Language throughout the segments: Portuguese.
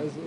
caso.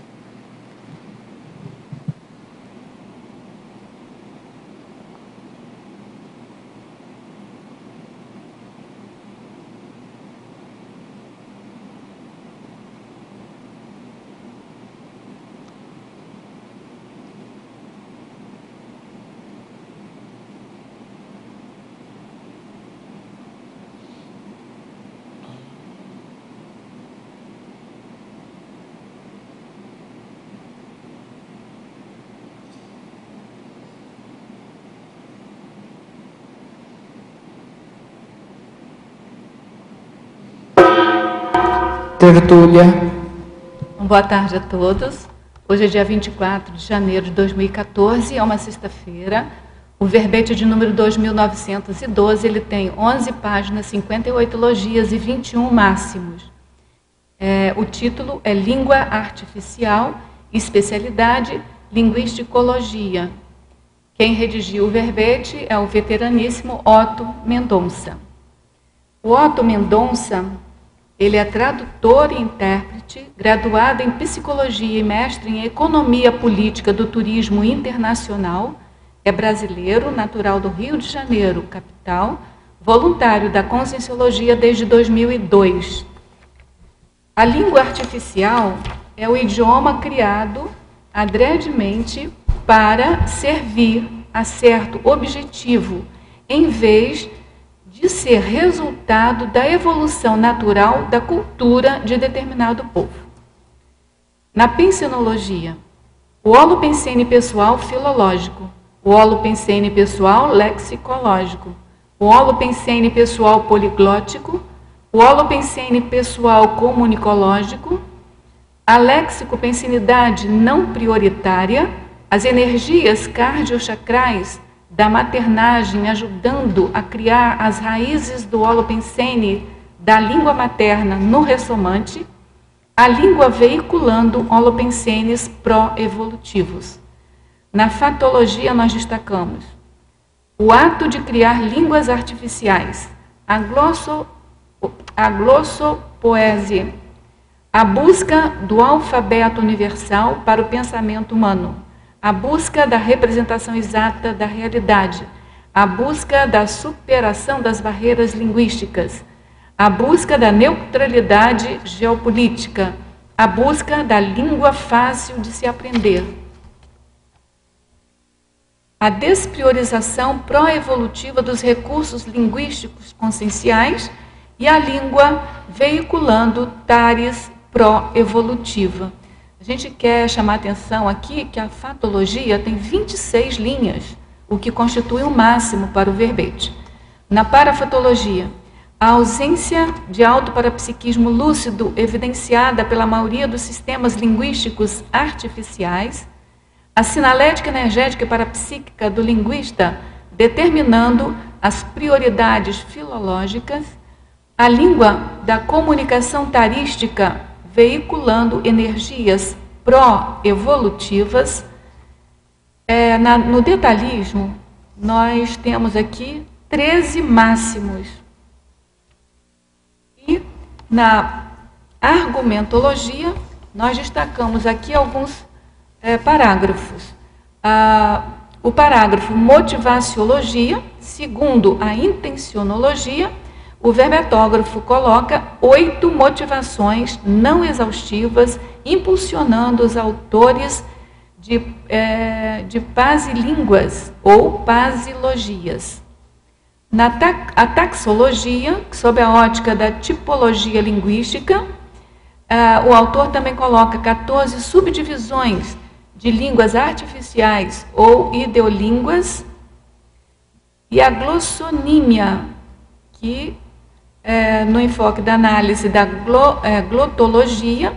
Tertúlia. Boa tarde a todos. Hoje é dia 24 de janeiro de 2014, é uma sexta-feira. O verbete de número 2912, ele tem 11 páginas, 58 logias e 21 máximos. O título é Língua Artificial, especialidade Linguisticologia. Quem redigiu o verbete é o veteraníssimo Otto Mendonça. O Otto Mendonça, ele é tradutor e intérprete, graduado em psicologia e mestre em economia política do turismo internacional, é brasileiro, natural do Rio de Janeiro, capital, voluntário da Conscienciologia desde 2002. A língua artificial é o idioma criado adredemente para servir a certo objetivo, em vez de ser resultado da evolução natural da cultura de determinado povo. Na pensenologia, o holopensene pessoal filológico, o holopensene pessoal lexicológico, o holopensene pessoal poliglótico, o holopensene pessoal comunicológico, a lexicopensenidade não prioritária, as energias cardiochacrais da maternagem, ajudando a criar as raízes do holopensene da língua materna no ressonante, a língua veiculando holopensenes pró-evolutivos. Na fatologia nós destacamos o ato de criar línguas artificiais, a glossopoesia, a busca do alfabeto universal para o pensamento humano, a busca da representação exata da realidade, a busca da superação das barreiras linguísticas, a busca da neutralidade geopolítica, a busca da língua fácil de se aprender, a despriorização pró-evolutiva dos recursos linguísticos conscienciais e a língua veiculando tares pró-evolutiva. A gente quer chamar a atenção aqui que a fatologia tem 26 linhas, o que constitui o máximo para o verbete. Na parafatologia, a ausência de autoparapsiquismo lúcido evidenciada pela maioria dos sistemas linguísticos artificiais, a sinalética energética e parapsíquica do linguista determinando as prioridades filológicas, a língua da comunicação tarística veiculando energias pró-evolutivas. No detalhismo, nós temos aqui 13 máximos. E na argumentologia, nós destacamos aqui alguns parágrafos. O parágrafo motivaciologia, segundo a intencionologia, o verbetógrafo coloca 8 motivações não exaustivas, impulsionando os autores de pasilínguas ou pasilogias. A taxologia, sob a ótica da tipologia linguística, o autor também coloca 14 subdivisões de línguas artificiais ou ideolínguas, e a glossonímia, que no enfoque da análise da glotologia,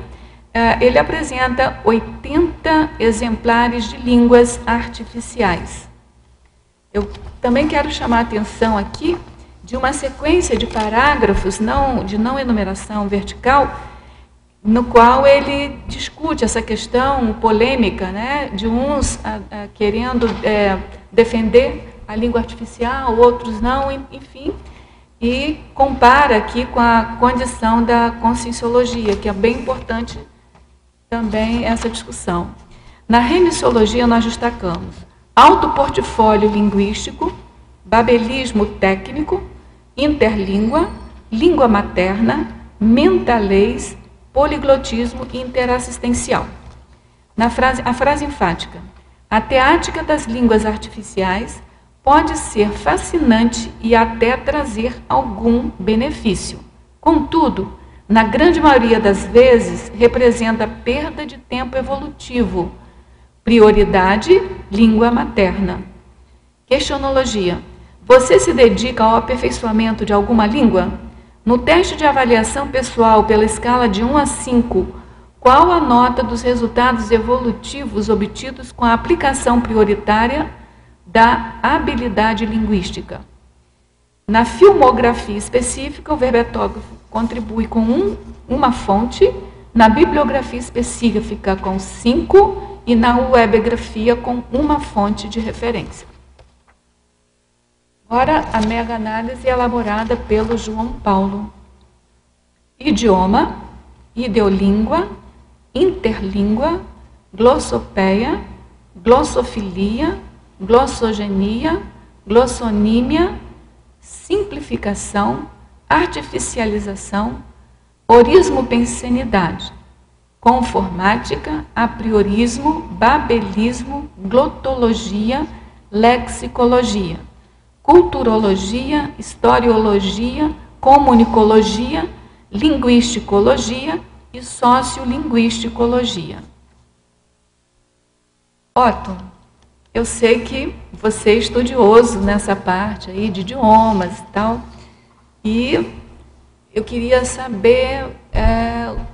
ele apresenta 80 exemplares de línguas artificiais. Eu também quero chamar a atenção aqui de uma sequência de parágrafos de não enumeração vertical, no qual ele discute essa questão polêmica, né, de uns querendo defender a língua artificial, outros não, enfim, e compara aqui com a condição da conscienciologia, que é bem importante também essa discussão. Na remissiologia, nós destacamos autoportfólio linguístico, babelismo técnico, interlíngua, língua materna, mentalês, poliglotismo e interassistencial. A frase enfática: a teática das línguas artificiais pode ser fascinante e até trazer algum benefício. Contudo, na grande maioria das vezes, representa perda de tempo evolutivo. Prioridade, língua materna. Questionologia: você se dedica ao aperfeiçoamento de alguma língua? No teste de avaliação pessoal pela escala de 1 a 5, qual a nota dos resultados evolutivos obtidos com a aplicação prioritária da habilidade linguística? Na filmografia específica, o verbetógrafo contribui com uma fonte, na bibliografia específica com 5 e na webigrafia com uma fonte de referência. Agora, a mega-análise elaborada pelo João Paulo. Idioma, ideolíngua, interlíngua, glossopeia, glossofilia, glossogenia, glossonímia, simplificação, artificialização, orismo-pensenidade, conformática, apriorismo, babelismo, glotologia, lexicologia, culturologia, historiologia, comunicologia, linguisticologia e sociolinguisticologia. Otto, eu sei que você é estudioso nessa parte aí de idiomas e tal, e eu queria saber o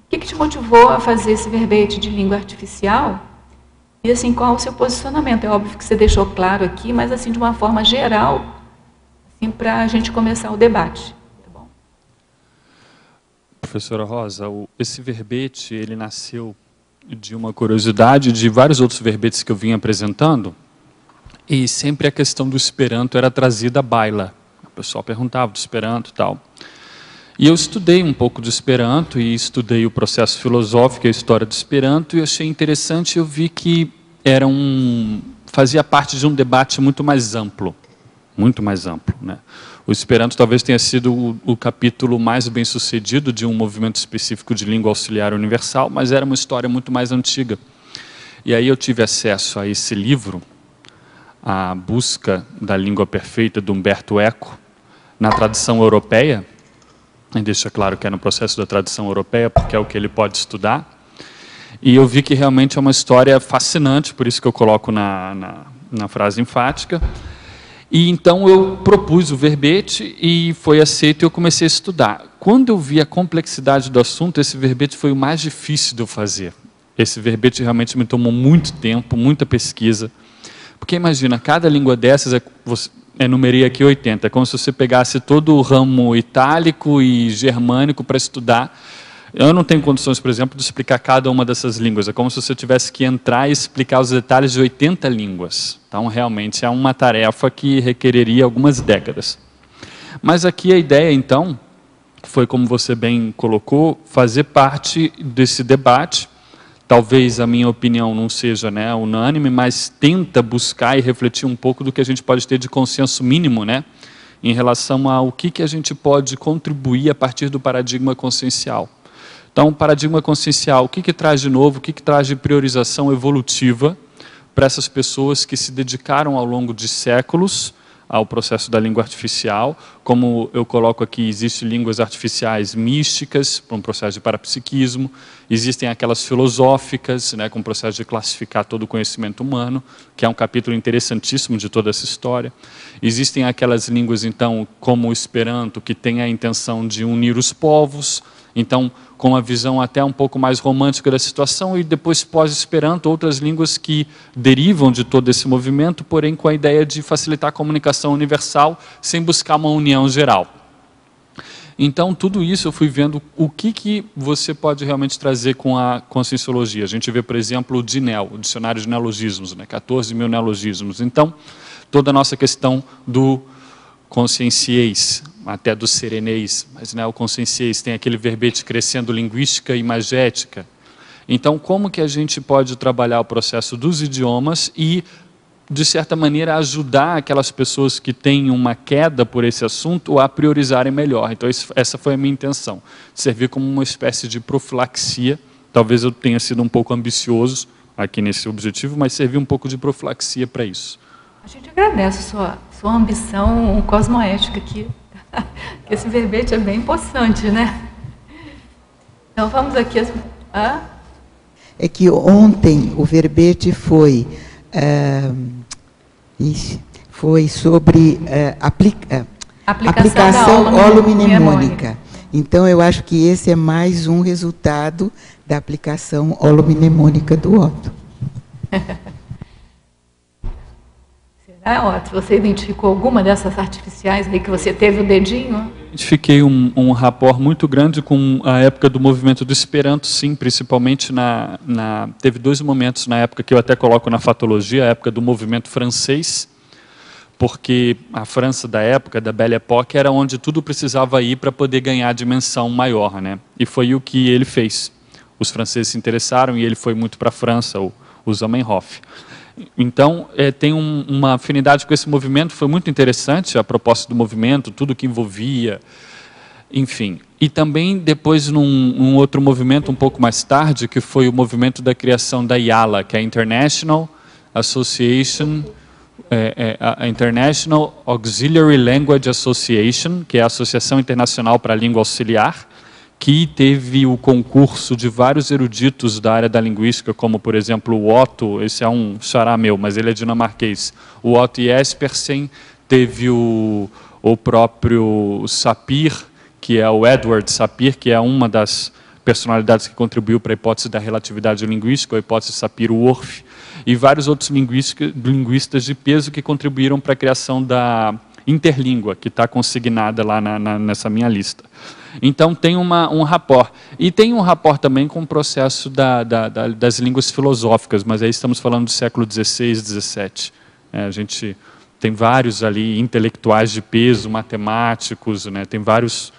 que te motivou a fazer esse verbete de língua artificial e, assim, qual o seu posicionamento. É óbvio que você deixou claro aqui, mas, assim, de uma forma geral, assim, para a gente começar o debate. Tá bom? Professora Rosa, esse verbete, ele nasceu de uma curiosidade de vários outros verbetes que eu vim apresentando, e sempre a questão do Esperanto era trazida à baila. O pessoal perguntava do Esperanto e tal. E eu estudei um pouco do Esperanto e estudei o processo filosófico e a história do Esperanto e achei interessante. Eu vi que fazia parte de um debate muito mais amplo, né? O Esperanto talvez tenha sido o capítulo mais bem sucedido de um movimento específico de língua auxiliar universal, mas era uma história muito mais antiga. E aí eu tive acesso a esse livro, A Busca da Língua Perfeita, de Umberto Eco, na tradução europeia. E deixa claro que é no processo da tradução europeia, porque é o que ele pode estudar. E eu vi que realmente é uma história fascinante, por isso que eu coloco na frase enfática. E então eu propus o verbete e foi aceito e eu comecei a estudar. Quando eu vi a complexidade do assunto, esse verbete foi o mais difícil de eu fazer. Esse verbete realmente me tomou muito tempo, muita pesquisa. Porque imagina, cada língua dessas, enumerei aqui 80, é como se você pegasse todo o ramo itálico e germânico para estudar. Eu não tenho condições, por exemplo, de explicar cada uma dessas línguas. É como se você tivesse que entrar e explicar os detalhes de 80 línguas. Então, realmente, é uma tarefa que requereria algumas décadas. Mas aqui a ideia, então, foi, como você bem colocou, fazer parte desse debate. Talvez a minha opinião não seja, né, unânime, mas tenta buscar e refletir um pouco do que a gente pode ter de consenso mínimo, né, em relação ao que a gente pode contribuir a partir do paradigma consciencial. Então, o paradigma consciencial, o que traz de novo, o que traz de priorização evolutiva para essas pessoas que se dedicaram ao longo de séculos ao processo da língua artificial. Como eu coloco aqui, existem línguas artificiais místicas, para um processo de parapsiquismo, existem aquelas filosóficas, né, com o processo de classificar todo o conhecimento humano, que é um capítulo interessantíssimo de toda essa história. Existem aquelas línguas, então, como o Esperanto, que tem a intenção de unir os povos, então, com uma visão até um pouco mais romântica da situação, e depois pós-Esperanto, outras línguas que derivam de todo esse movimento, porém com a ideia de facilitar a comunicação universal, sem buscar uma união geral. Então, tudo isso eu fui vendo o que você pode realmente trazer com a conscienciologia. A gente vê, por exemplo, o DINEL, o Dicionário de Neologismos, né, 14 mil neologismos. Então, toda a nossa questão do consciencieis, até do sereneis, mas, né, o consciencieis tem aquele verbete crescendo linguística e imagética. Então, como que a gente pode trabalhar o processo dos idiomas e, de certa maneira, ajudar aquelas pessoas que têm uma queda por esse assunto a priorizarem melhor? Então, essa foi a minha intenção, servir como uma espécie de profilaxia. Talvez eu tenha sido um pouco ambicioso aqui nesse objetivo, mas servir um pouco de profilaxia para isso. A gente agradece sua ambição cosmoética aqui. Esse verbete é bem possante, né? Então, vamos aqui... É que ontem o verbete foi sobre aplicação holomnemônica. Então, eu acho que esse é mais um resultado da aplicação holomnemônica do Otto. Será, Otto? Você identificou alguma dessas artificiais aí que você teve o dedinho? Identifiquei um rapport muito grande com a época do movimento do Esperanto, sim, principalmente teve dois momentos na época que eu até coloco na fatologia, a época do movimento francês, porque a França da época, da Belle Époque, era onde tudo precisava ir para poder ganhar dimensão maior, né? E foi o que ele fez. Os franceses se interessaram e ele foi muito para a França, o Zamenhof. Então, tem uma afinidade com esse movimento, foi muito interessante a proposta do movimento, tudo que envolvia, enfim. E também depois num outro movimento um pouco mais tarde, que foi o movimento da criação da IALA, que é a International Association, a International Auxiliary Language Association, que é a Associação Internacional para a Língua Auxiliar, que teve o concurso de vários eruditos da área da linguística, como, por exemplo, o Otto, esse é um xará meu, mas ele é dinamarquês, o Otto Jespersen, teve o próprio Sapir, que é o Edward Sapir, que é uma das personalidades que contribuiu para a hipótese da relatividade linguística, a hipótese Sapir-Whorf, e vários outros linguistas de peso que contribuíram para a criação da interlíngua, que está consignada lá nessa minha lista. Então, tem um rapport. E tem um rapport também com o processo das línguas filosóficas, mas aí estamos falando do século XVI, XVII. A gente tem vários ali intelectuais de peso, matemáticos, né? Tem vários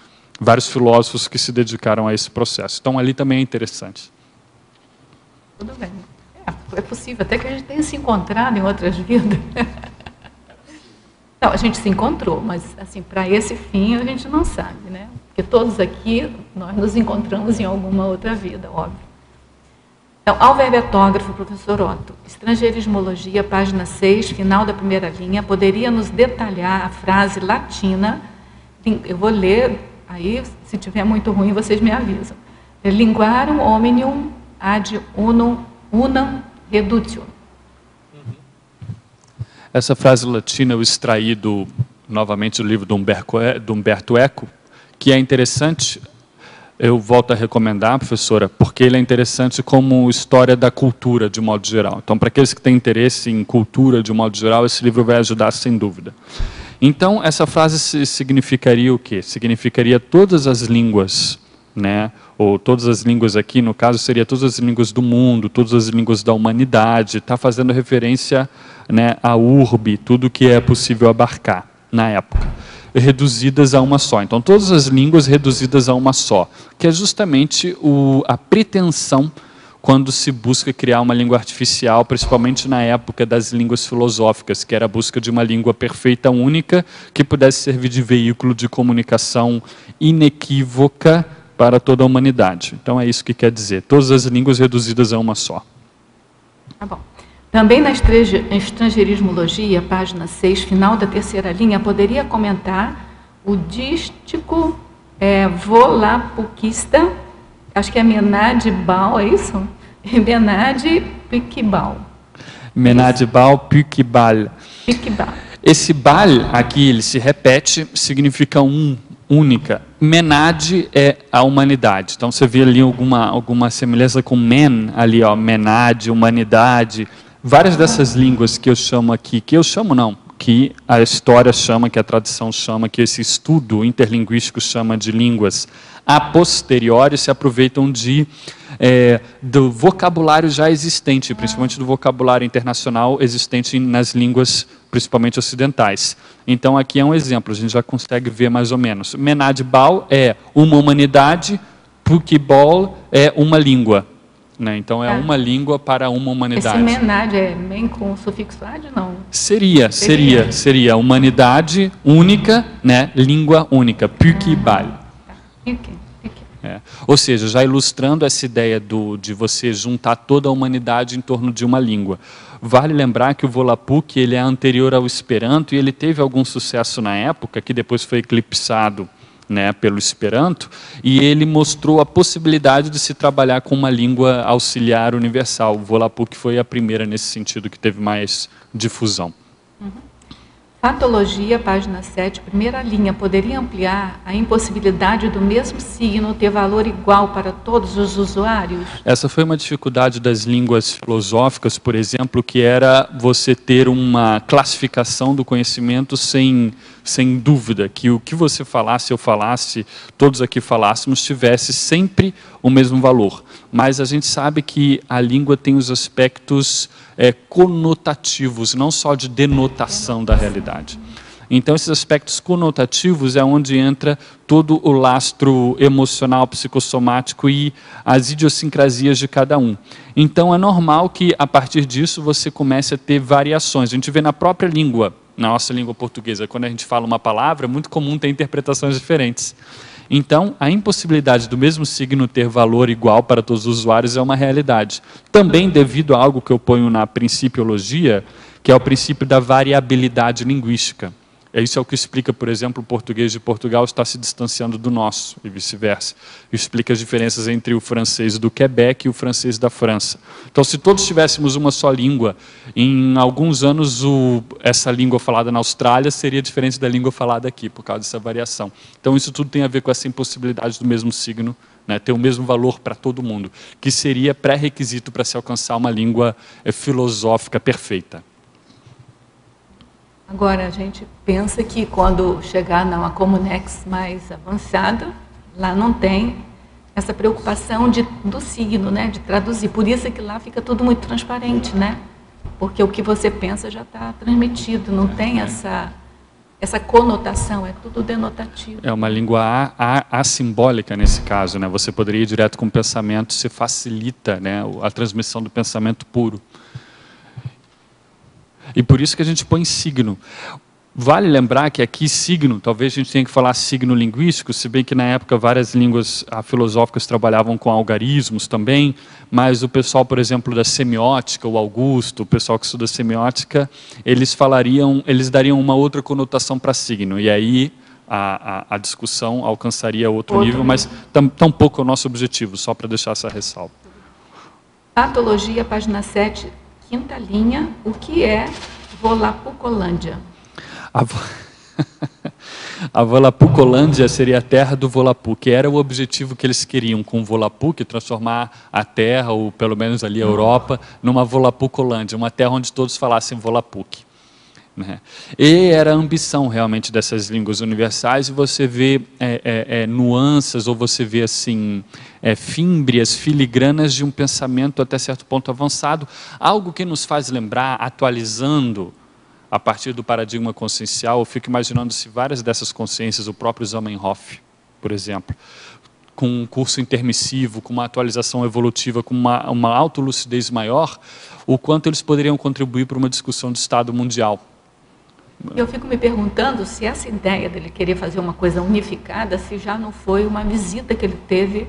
filósofos que se dedicaram a esse processo. Então, ali também é interessante. Tudo bem. É possível até que a gente tenha se encontrado em outras vidas. Não, a gente se encontrou, mas assim, para esse fim a gente não sabe, né? Porque todos aqui, nós nos encontramos em alguma outra vida, óbvio. Então, alfabetógrafo, professor Otto, estrangeirismologia, página 6, final da primeira linha, poderia nos detalhar a frase latina, eu vou ler, aí, se tiver muito ruim, vocês me avisam. Linguarum omnium ad unam redutio. Essa frase latina eu extraí novamente do livro do Umberto Eco, que é interessante, eu volto a recomendar, professora, porque ele é interessante como história da cultura, de modo geral. Então, para aqueles que têm interesse em cultura, de modo geral, esse livro vai ajudar, sem dúvida. Então, essa frase significaria o quê? Significaria todas as línguas, né? Ou todas as línguas aqui, no caso, seria todas as línguas do mundo, todas as línguas da humanidade, está fazendo referência, né, à urbe, tudo que é possível abarcar na época, reduzidas a uma só. Então, todas as línguas reduzidas a uma só, que é justamente a pretensão quando se busca criar uma língua artificial, principalmente na época das línguas filosóficas, que era a busca de uma língua perfeita, única, que pudesse servir de veículo de comunicação inequívoca para toda a humanidade. Então, é isso que quer dizer, todas as línguas reduzidas a uma só. Tá bom. Também na estrangeirismologia, página 6, final da terceira linha, poderia comentar o dístico volapuquista, acho que é Menade-Bal, é isso? Menade-Piquibal. Menade-Bal-Piquibal. Esse bal aqui, ele se repete, significa única. Menade é a humanidade. Então, você vê ali alguma semelhança com men, ali, ó, menade, humanidade. Várias dessas línguas que eu chamo aqui, que a história chama, que a tradição chama, que esse estudo interlinguístico chama de línguas a posteriori, se aproveitam do vocabulário já existente, principalmente do vocabulário internacional existente nas línguas, principalmente ocidentais. Então, aqui é um exemplo, a gente já consegue ver mais ou menos. Menade-Bal é uma humanidade, Piquibal é uma língua. né? Então é uma língua para uma humanidade. Esse menad é men com sufixo ad, não? Seria humanidade única, né? Língua única, Pyki Bal. Ou seja, já ilustrando essa ideia de você juntar toda a humanidade em torno de uma língua. Vale lembrar que o Volapük ele é anterior ao Esperanto e ele teve algum sucesso na época, que depois foi eclipsado, né, pelo Esperanto, e ele mostrou a possibilidade de se trabalhar com uma língua auxiliar universal. O Volapük foi a primeira nesse sentido que teve mais difusão. Patologia, página 7, primeira linha, poderia ampliar a impossibilidade do mesmo signo ter valor igual para todos os usuários? Essa foi uma dificuldade das línguas filosóficas, por exemplo, que era você ter uma classificação do conhecimento sem dúvida, que o que você falasse, eu falasse, todos aqui falássemos, tivesse sempre o mesmo valor. Mas a gente sabe que a língua tem os aspectos conotativos, não só de denotação da realidade. Então, esses aspectos conotativos é onde entra todo o lastro emocional, psicossomático e as idiosincrasias de cada um. Então, é normal que, a partir disso, você comece a ter variações. A gente vê na própria língua, na nossa língua portuguesa, quando a gente fala uma palavra, é muito comum ter interpretações diferentes. Então, a impossibilidade do mesmo signo ter valor igual para todos os usuários é uma realidade. Também devido a algo que eu ponho na principiologia, que é o princípio da variabilidade linguística. Isso é o que explica, por exemplo, o português de Portugal está se distanciando do nosso, e vice-versa. Explica as diferenças entre o francês do Quebec e o francês da França. Então, se todos tivéssemos uma só língua, em alguns anos essa língua falada na Austrália seria diferente da língua falada aqui, por causa dessa variação. Então, isso tudo tem a ver com essa impossibilidade do mesmo signo, né, ter o mesmo valor para todo mundo, que seria pré-requisito para se alcançar uma língua filosófica perfeita. Agora, a gente pensa que quando chegar numa Comunex mais avançada, lá não tem essa preocupação do signo, né, de traduzir. Por isso é que lá fica tudo muito transparente, né? Porque o que você pensa já está transmitido, não tem essa conotação, é tudo denotativo. É uma língua assimbólica nesse caso, né? Você poderia ir direto com o pensamento, se facilita, né, a transmissão do pensamento puro. E por isso que a gente põe signo. Vale lembrar que aqui signo, talvez a gente tenha que falar signo linguístico, se bem que na época várias línguas filosóficas trabalhavam com algarismos também, mas o pessoal, por exemplo, da semiótica, o Augusto, o pessoal que estuda semiótica, eles dariam uma outra conotação para signo, e aí a discussão alcançaria outro nível, mas tampouco é o nosso objetivo, só para deixar essa ressalva. Patologia, página 7, quinta linha, o que é Volapucolândia? A Volapucolândia seria a terra do Volapük, que era o objetivo que eles queriam com o Volapük, transformar a terra, ou pelo menos ali a Europa, numa Volapucolândia, uma terra onde todos falassem Volapük. Né? E era a ambição realmente dessas línguas universais, e você vê nuances, ou você vê assim, fímbrias, filigranas de um pensamento até certo ponto avançado, algo que nos faz lembrar, atualizando a partir do paradigma consciencial. Eu fico imaginando se várias dessas consciências, o próprio Zamenhof, por exemplo, com um curso intermissivo, com uma atualização evolutiva, com uma autolucidez maior, o quanto eles poderiam contribuir para uma discussão de Estado mundial. Eu fico me perguntando se essa ideia dele querer fazer uma coisa unificada, se já não foi uma visita que ele teve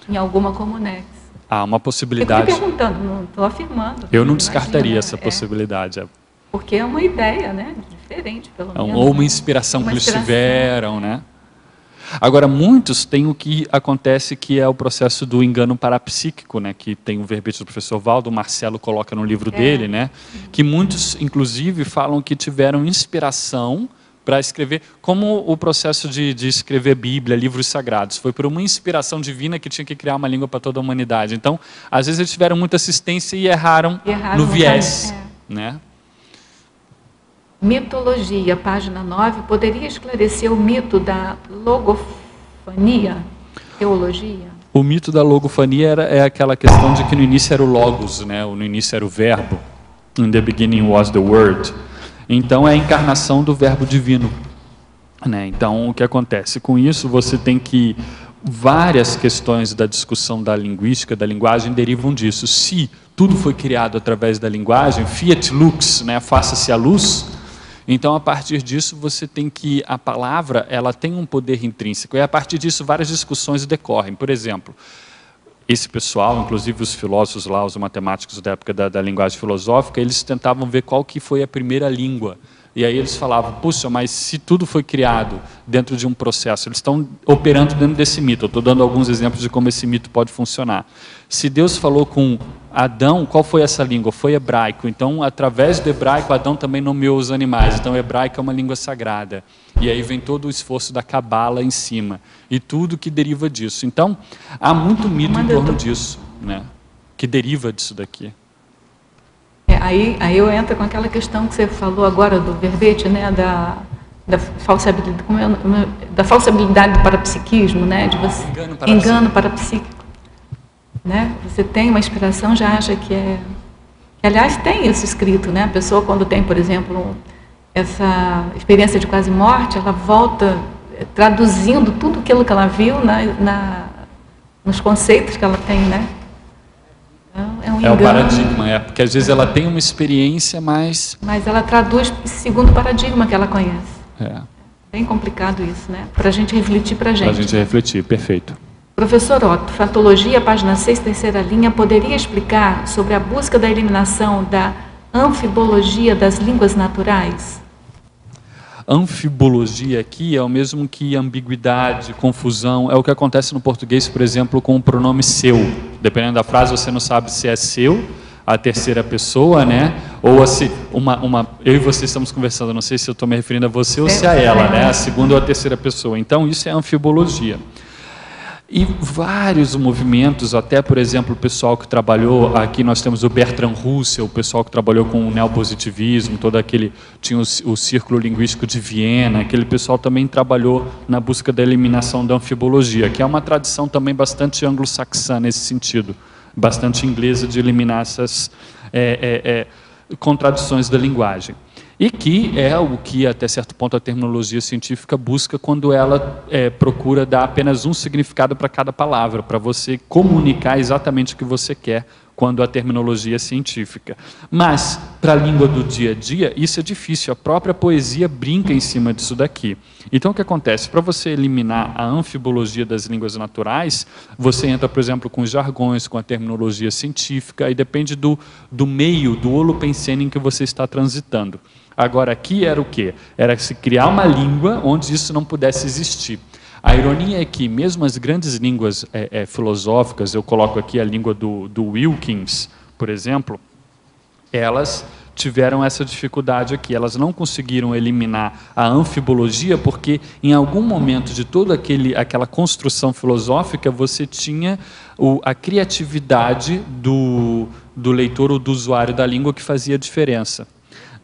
em alguma Comunex. Há uma possibilidade. Fico me perguntando, não estou afirmando. Eu não descartaria essa possibilidade. Porque é uma ideia, né, diferente, pelo menos. Ou uma inspiração que eles tiveram, né? Agora, muitos têm o que acontece, que é o processo do engano parapsíquico, né, que tem o verbete do professor Valdo, o Marcelo coloca no livro dele, né, que muitos, inclusive, falam que tiveram inspiração para escrever, como o processo de escrever Bíblia, livros sagrados. Foi por uma inspiração divina que tinha que criar uma língua para toda a humanidade. Então, às vezes eles tiveram muita assistência e erraram no viés. Né? Mitologia, página 9, poderia esclarecer o mito da logofania, teologia? O mito da logofania é aquela questão de que no início era o logos, né? No início era o verbo. In the beginning was the word. Então é a encarnação do verbo divino. Né? Então o que acontece? Com isso você tem que várias questões da discussão da linguística, da linguagem, derivam disso. Se tudo foi criado através da linguagem, fiat lux, né, faça-se a luz, então, a partir disso, você tem que... A palavra, ela tem um poder intrínseco. E, a partir disso, várias discussões decorrem. Por exemplo, esse pessoal, inclusive os filósofos lá, os matemáticos da época da linguagem filosófica, eles tentavam ver qual que foi a primeira língua. E aí eles falavam, puxa, mas se tudo foi criado dentro de um processo, eles estão operando dentro desse mito. Eu estou dando alguns exemplos de como esse mito pode funcionar. Se Deus falou com Adão, qual foi essa língua? Foi hebraico. Então, através do hebraico, Adão também nomeou os animais. Então, o hebraico é uma língua sagrada. E aí vem todo o esforço da cabala em cima. E tudo que deriva disso. Então, há muito mito em torno disso, né? Que deriva disso daqui. Aí eu entro com aquela questão que você falou agora do verbete, né, da falsabilidade do parapsiquismo, né, de você, engano parapsíquico, né? Você tem uma inspiração, já acha que é... Aliás, tem isso escrito, né? A pessoa, quando tem, por exemplo, essa experiência de quase morte, ela volta traduzindo tudo aquilo que ela viu nos conceitos que ela tem, né? É o paradigma, porque às vezes ela tem uma experiência, mas ela traduz segundo o paradigma que ela conhece. É bem complicado isso, né? Para a gente refletir para a gente. Para a gente refletir, perfeito. Professor Otto, Fratologia, página 6, terceira linha, poderia explicar sobre a busca da eliminação da anfibologia das línguas naturais? Anfibologia aqui é o mesmo que ambiguidade, confusão, é o que acontece no português, por exemplo, com o pronome seu. Dependendo da frase, você não sabe se é seu, a terceira pessoa, né? Ou se eu e você estamos conversando, não sei se eu estou me referindo a você ou se a ela, né? A segunda ou a terceira pessoa. Então, isso é anfibologia. E vários movimentos, até, por exemplo, o pessoal que trabalhou, aqui nós temos o Bertrand Russell, o pessoal que trabalhou com o neopositivismo, todo aquele, tinha o Círculo Linguístico de Viena, aquele pessoal também trabalhou na busca da eliminação da anfibologia, que é uma tradição também bastante anglo-saxã nesse sentido, bastante inglesa de eliminar essas contradições da linguagem. E que é o que, até certo ponto, a terminologia científica busca quando ela procura dar apenas um significado para cada palavra, para você comunicar exatamente o que você quer quando a terminologia é científica. Mas, para a língua do dia a dia, isso é difícil, a própria poesia brinca em cima disso daqui. Então, o que acontece? Para você eliminar a anfibologia das línguas naturais, você entra, por exemplo, com os jargões, com a terminologia científica, e depende do meio, do holopensene em que você está transitando. Agora, aqui era o quê? Era se criar uma língua onde isso não pudesse existir. A ironia é que, mesmo as grandes línguas filosóficas, eu coloco aqui a língua do Wilkins, por exemplo, elas tiveram essa dificuldade aqui. Elas não conseguiram eliminar a anfibologia porque, em algum momento de toda aquela construção filosófica, você tinha a criatividade do leitor ou do usuário da língua que fazia a diferença.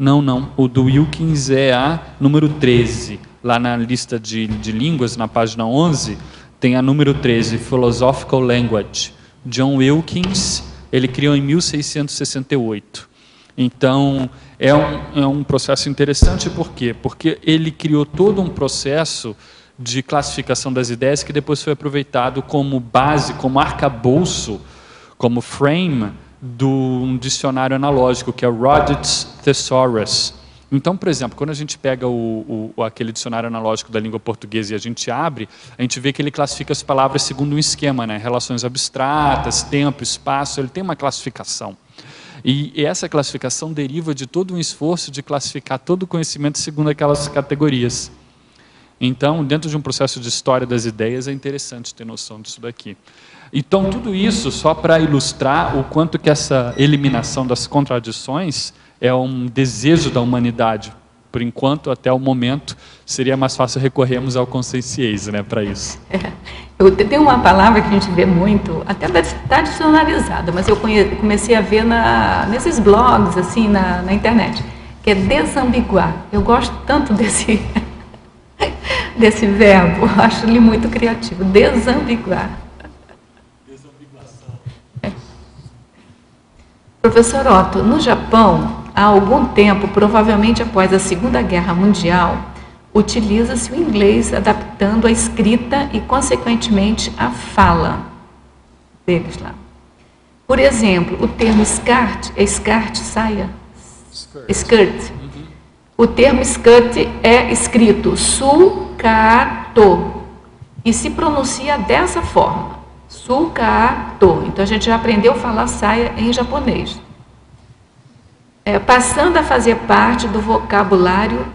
Não. O do Wilkins é a número 13. Lá na lista de línguas, na página 11, tem a número 13, Philosophical Language. John Wilkins, ele criou em 1668. Então, é um processo interessante, por quê? Porque ele criou todo um processo de classificação das ideias que depois foi aproveitado como base, como arcabouço, como frame, de um dicionário analógico, que é o Rodit's Thesaurus. Então, por exemplo, quando a gente pega aquele dicionário analógico da língua portuguesa e a gente abre, a gente vê que ele classifica as palavras segundo um esquema, né? Relações abstratas, tempo, espaço, ele tem uma classificação. E essa classificação deriva de todo um esforço de classificar todo o conhecimento segundo aquelas categorias. Então, dentro de um processo de história das ideias, é interessante ter noção disso daqui. Então, tudo isso só para ilustrar o quanto que essa eliminação das contradições é um desejo da humanidade. Por enquanto, até o momento, seria mais fácil recorrermos ao conscienciês, né, para isso. Tem uma palavra que a gente vê muito, até está dicionarizada, mas eu comecei a ver nesses blogs, assim, na internet, que é desambiguar. Eu gosto tanto desse verbo, acho ele muito criativo, desambiguar. Professor Otto, no Japão, há algum tempo, provavelmente após a Segunda Guerra Mundial, utiliza-se o inglês adaptando a escrita e, consequentemente, a fala deles lá. Por exemplo, o termo skirt, é skirt, saia? Skirt. O termo skirt é escrito sukato e se pronuncia dessa forma, sukato. Então a gente já aprendeu a falar saia em japonês. Passando a fazer parte do vocabulário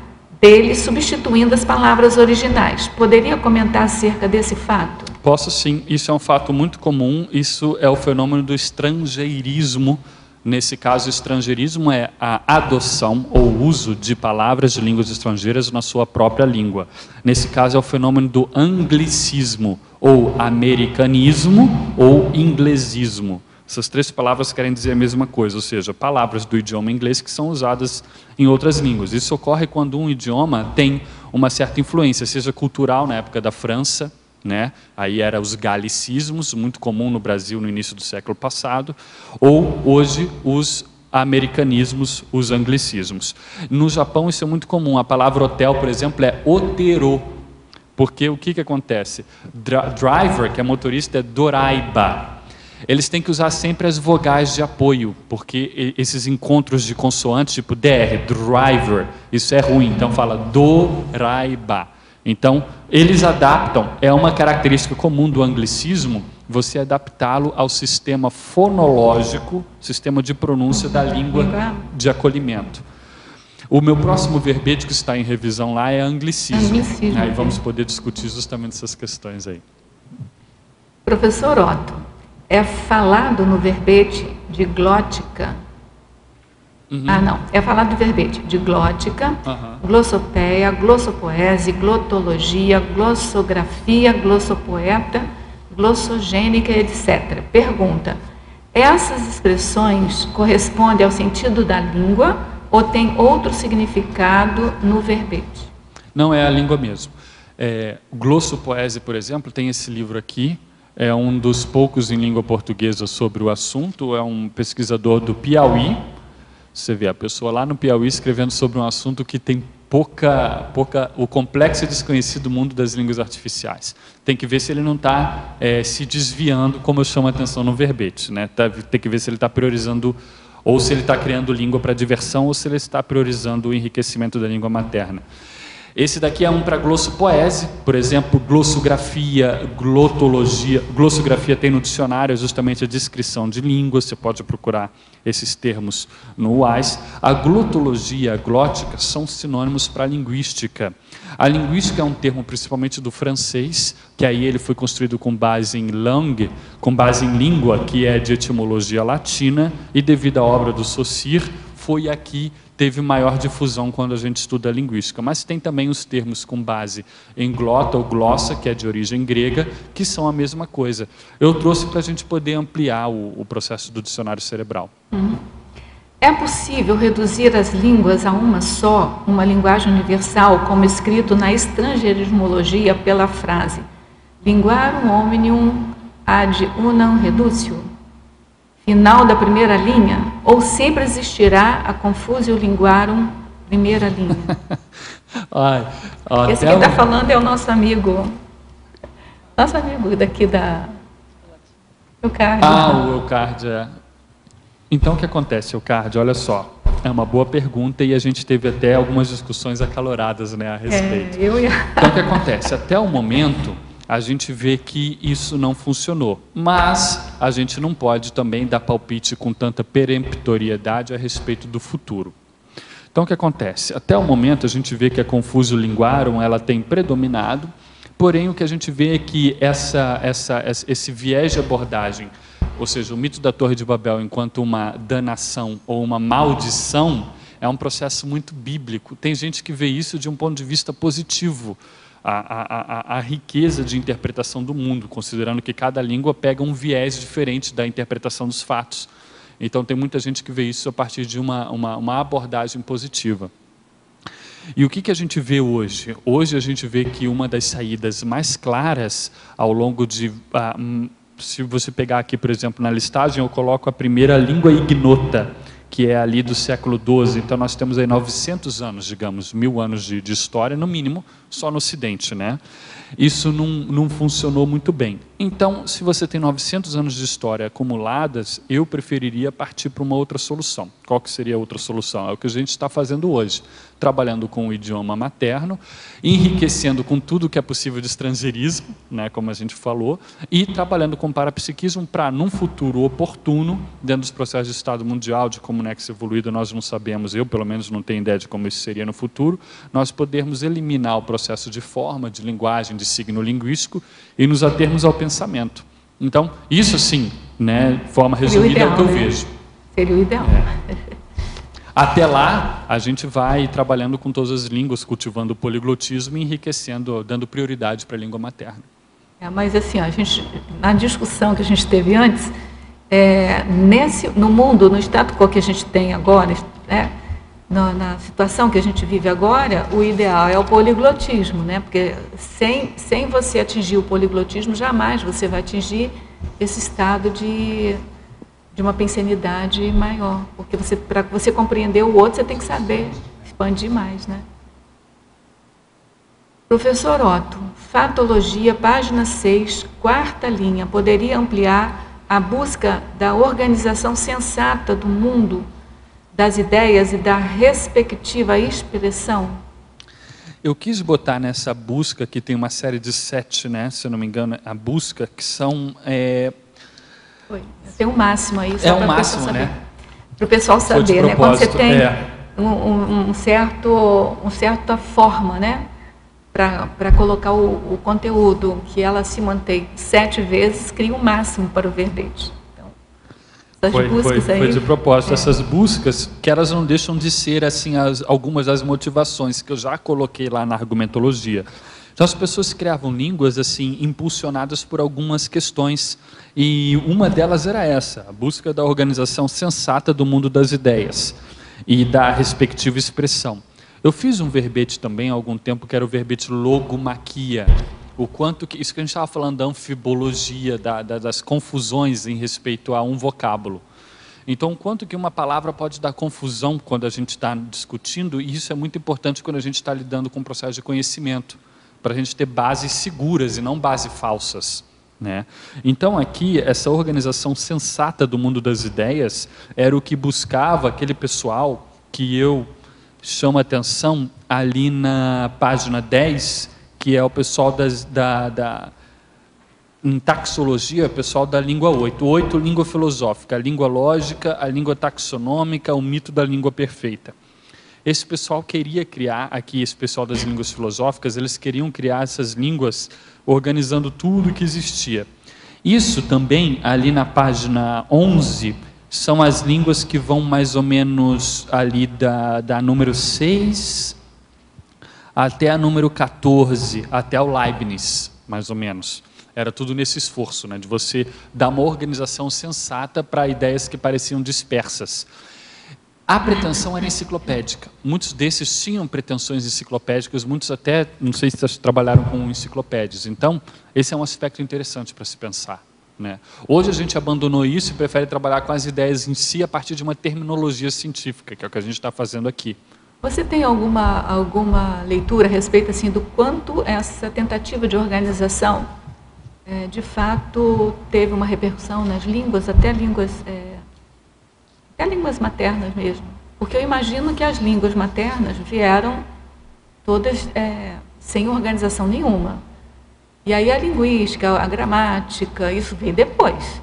dele, substituindo as palavras originais. Poderia comentar acerca desse fato? Posso sim, isso é um fato muito comum, isso é o fenômeno do estrangeirismo. Nesse caso, o estrangeirismo é a adoção ou uso de palavras de línguas estrangeiras na sua própria língua. Nesse caso, é o fenômeno do anglicismo, ou americanismo, ou inglesismo. Essas três palavras querem dizer a mesma coisa, ou seja, palavras do idioma inglês que são usadas em outras línguas. Isso ocorre quando um idioma tem uma certa influência, seja cultural, na época da França, né? Aí eram os galicismos, muito comum no Brasil no início do século passado, ou hoje os americanismos, os anglicismos. No Japão isso é muito comum, a palavra hotel, por exemplo, é otero, porque o que acontece? Driver, que é motorista, é doraiba. Eles têm que usar sempre as vogais de apoio, porque esses encontros de consoantes, tipo DR, driver, isso é ruim, então fala doraiba. Então, eles adaptam, é uma característica comum do anglicismo, você adaptá-lo ao sistema fonológico, sistema de pronúncia da língua de acolhimento. O meu próximo verbete que está em revisão lá é anglicismo. Aí vamos poder discutir justamente essas questões aí. Professor Otto, é falado no verbete de glótica? É falado do verbete de glótica, glossopeia, glossopoese, glotologia, glossografia, glossopoeta, glossogênica, etc. Pergunta, essas expressões correspondem ao sentido da língua ou tem outro significado no verbete? Não, é a língua mesmo. Glossopoese, por exemplo, tem esse livro aqui, é um dos poucos em língua portuguesa sobre o assunto, é um pesquisador do Piauí. Você vê a pessoa lá no Piauí escrevendo sobre um assunto que tem o complexo e desconhecido mundo das línguas artificiais. Tem que ver se ele não está se desviando, como eu chamo a atenção no verbete, né? Tem que ver se ele está priorizando, ou se ele está criando língua para diversão, ou se ele está priorizando o enriquecimento da língua materna. Esse daqui é um para glossopoese, por exemplo, glossografia, glotologia. Glossografia tem no dicionário justamente a descrição de línguas, você pode procurar esses termos no UAS. A glotologia, a glótica, são sinônimos para a linguística. A linguística é um termo principalmente do francês, que aí ele foi construído com base em langue, com base em língua, que é de etimologia latina, e devido à obra do Saussure, foi aqui teve maior difusão quando a gente estuda a linguística. Mas tem também os termos com base em glota ou glossa, que é de origem grega, que são a mesma coisa. Eu trouxe para a gente poder ampliar o processo do dicionário cerebral. É possível reduzir as línguas a uma só, uma linguagem universal, como escrito na estrangeirismologia pela frase linguarum omnium ad unam redutio? Final da primeira linha, ou sempre existirá a confusio linguarum primeira linha? Esse que está falando é o nosso amigo daqui da Eucard. O Eucard, Então, o que acontece, Eucard? Olha só, é uma boa pergunta e a gente teve até algumas discussões acaloradas, né, a respeito. Então, o que acontece? Até o momento, a gente vê que isso não funcionou, mas a gente não pode também dar palpite com tanta peremptoriedade a respeito do futuro. Então, o que acontece? Até o momento, a gente vê que a confusio linguarum ela tem predominado, porém, o que a gente vê é que esse viés de abordagem, ou seja, o mito da Torre de Babel enquanto uma danação ou uma maldição, é um processo muito bíblico. Tem gente que vê isso de um ponto de vista positivo, a riqueza de interpretação do mundo, considerando que cada língua pega um viés diferente da interpretação dos fatos. Então, tem muita gente que vê isso a partir de uma abordagem positiva. E o que a gente vê hoje? Hoje a gente vê que uma das saídas mais claras ao longo de... se você pegar aqui, por exemplo, na listagem, eu coloco a primeira língua ignota, que é ali do século XII. Então, nós temos aí 900 anos, digamos, 1000 anos de história, no mínimo, só no Ocidente, né? Isso não funcionou muito bem. Então, se você tem 900 anos de história acumuladas, eu preferiria partir para uma outra solução. Qual que seria a outra solução? É o que a gente está fazendo hoje, trabalhando com o idioma materno, enriquecendo com tudo que é possível de estrangeirismo, né, como a gente falou, e trabalhando com parapsiquismo para, num futuro oportuno, dentro dos processos de Estado Mundial, de Comunex evoluído, nós não sabemos, eu pelo menos não tenho ideia de como isso seria no futuro, nós podermos eliminar o processo de forma, de linguagem, de signo linguístico e nos atermos ao pensamento. Então, isso sim, né, de forma resumida, é o que eu vejo. Seria o ideal. Até lá, a gente vai trabalhando com todas as línguas, cultivando o poliglotismo e enriquecendo, dando prioridade para a língua materna. Mas assim, a gente, na discussão que a gente teve antes, no mundo, no status quo que a gente tem agora, né, na situação que a gente vive agora, o ideal é o poliglotismo, né? Porque sem você atingir o poliglotismo, jamais você vai atingir esse estado de uma pensenidade maior. Porque para você compreender o outro, você tem que saber expandir mais, né? Professor Otto, Fatologia, página 6, quarta linha, poderia ampliar a busca da organização sensata do mundo, das ideias e da respectiva expressão? Eu quis botar nessa busca, que tem uma série de 7, né, se eu não me engano, a busca, que são... Tem um máximo aí, só um máximo, né? Para o pessoal saber, né? Quando você tem certa forma, né? Para colocar o conteúdo, que ela se mantém 7 vezes, cria um máximo para o verbete. Foi de propósito. Essas buscas, que elas não deixam de ser assim, algumas das motivações que eu já coloquei lá na argumentologia. Então, as pessoas criavam línguas assim, impulsionadas por algumas questões, e uma delas era essa, a busca da organização sensata do mundo das ideias e da respectiva expressão. Eu fiz um verbete também há algum tempo, que era o verbete logomaquia. O quanto que, isso que a gente estava falando da anfibologia, das confusões em respeito a um vocábulo. Então, o quanto que uma palavra pode dar confusão quando a gente está discutindo, e isso é muito importante quando a gente está lidando com o processo de conhecimento, para a gente ter bases seguras e não bases falsas, né? Então, aqui, essa organização sensata do mundo das ideias era o que buscava aquele pessoal que eu chamo a atenção ali na página 10, que é o pessoal em taxologia, o pessoal da língua 8. 8, língua filosófica, a língua lógica, a língua taxonômica, o mito da língua perfeita. Esse pessoal queria criar, aqui esse pessoal das línguas filosóficas, eles queriam criar essas línguas organizando tudo que existia. Isso também, ali na página 11, são as línguas que vão mais ou menos ali da número 6 até a número 14, até o Leibniz, mais ou menos. Era tudo nesse esforço, né, de você dar uma organização sensata para ideias que pareciam dispersas. A pretensão era enciclopédica. Muitos desses tinham pretensões enciclopédicas, muitos até, não sei se trabalharam com enciclopédias. Então, esse é um aspecto interessante para se pensar, né? Hoje a gente abandonou isso e prefere trabalhar com as ideias em si a partir de uma terminologia científica, que é o que a gente está fazendo aqui. Você tem alguma leitura a respeito assim, do quanto essa tentativa de organização, de fato, teve uma repercussão nas línguas, até línguas maternas mesmo? Porque eu imagino que as línguas maternas vieram todas sem organização nenhuma. E aí a linguística, a gramática, isso veio depois.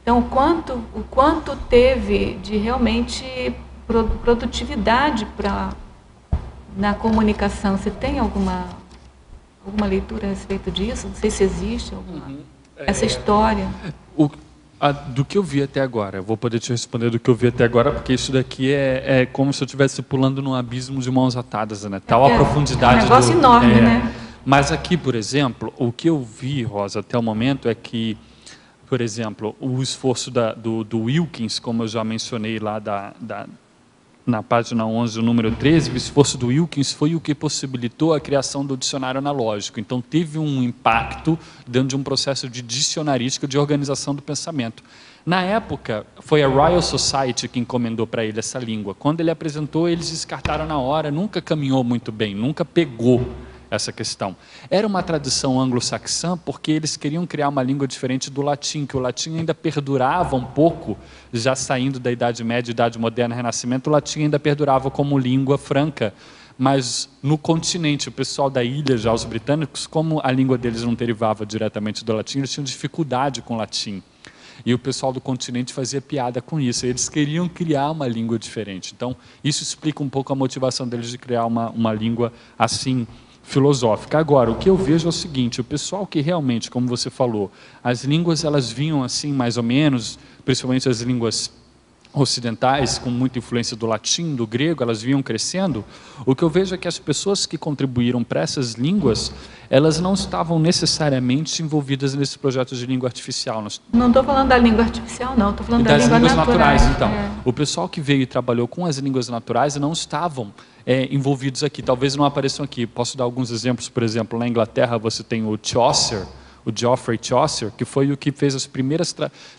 Então, o quanto teve de realmente produtividade na comunicação? Você tem alguma leitura a respeito disso? Não sei se existe essa história. Do que eu vi até agora, eu vou poder te responder do que eu vi até agora, porque isso daqui é como se eu estivesse pulando num abismo de mãos atadas, né? Tal a profundidade. É um negócio enorme, né? Mas aqui, por exemplo, o que eu vi, Rosa, até o momento é que, por exemplo, o esforço do Wilkins, como eu já mencionei lá na página 11, o número 13, o esforço do Wilkins foi o que possibilitou a criação do dicionário analógico. Então, teve um impacto dentro de um processo de dicionarística, de organização do pensamento. Na época, foi a Royal Society que encomendou para ele essa língua. Quando ele apresentou, eles descartaram na hora, nunca caminhou muito bem, nunca pegou essa questão. Era uma tradição anglo-saxã porque eles queriam criar uma língua diferente do latim, que o latim ainda perdurava um pouco, já saindo da Idade Média, Idade Moderna, Renascimento, o latim ainda perdurava como língua franca. Mas no continente, o pessoal da ilha, já os britânicos, como a língua deles não derivava diretamente do latim, eles tinham dificuldade com o latim. E o pessoal do continente fazia piada com isso. Eles queriam criar uma língua diferente. Então, isso explica um pouco a motivação deles de criar uma língua assim, filosófica. Agora, o que eu vejo é o seguinte, o pessoal que realmente, como você falou, as línguas elas vinham assim, mais ou menos, principalmente as línguas ocidentais, com muita influência do latim, do grego, elas vinham crescendo. O que eu vejo é que as pessoas que contribuíram para essas línguas, elas não estavam necessariamente envolvidas nesse projeto de língua artificial. Não estou falando da língua artificial, não. Estou falando das línguas naturais. Então, o pessoal que veio e trabalhou com as línguas naturais não estavam envolvidos aqui. Talvez não apareçam aqui. Posso dar alguns exemplos. Por exemplo, na Inglaterra você tem o Chaucer, o Geoffrey Chaucer, que foi o que fez as primeiras...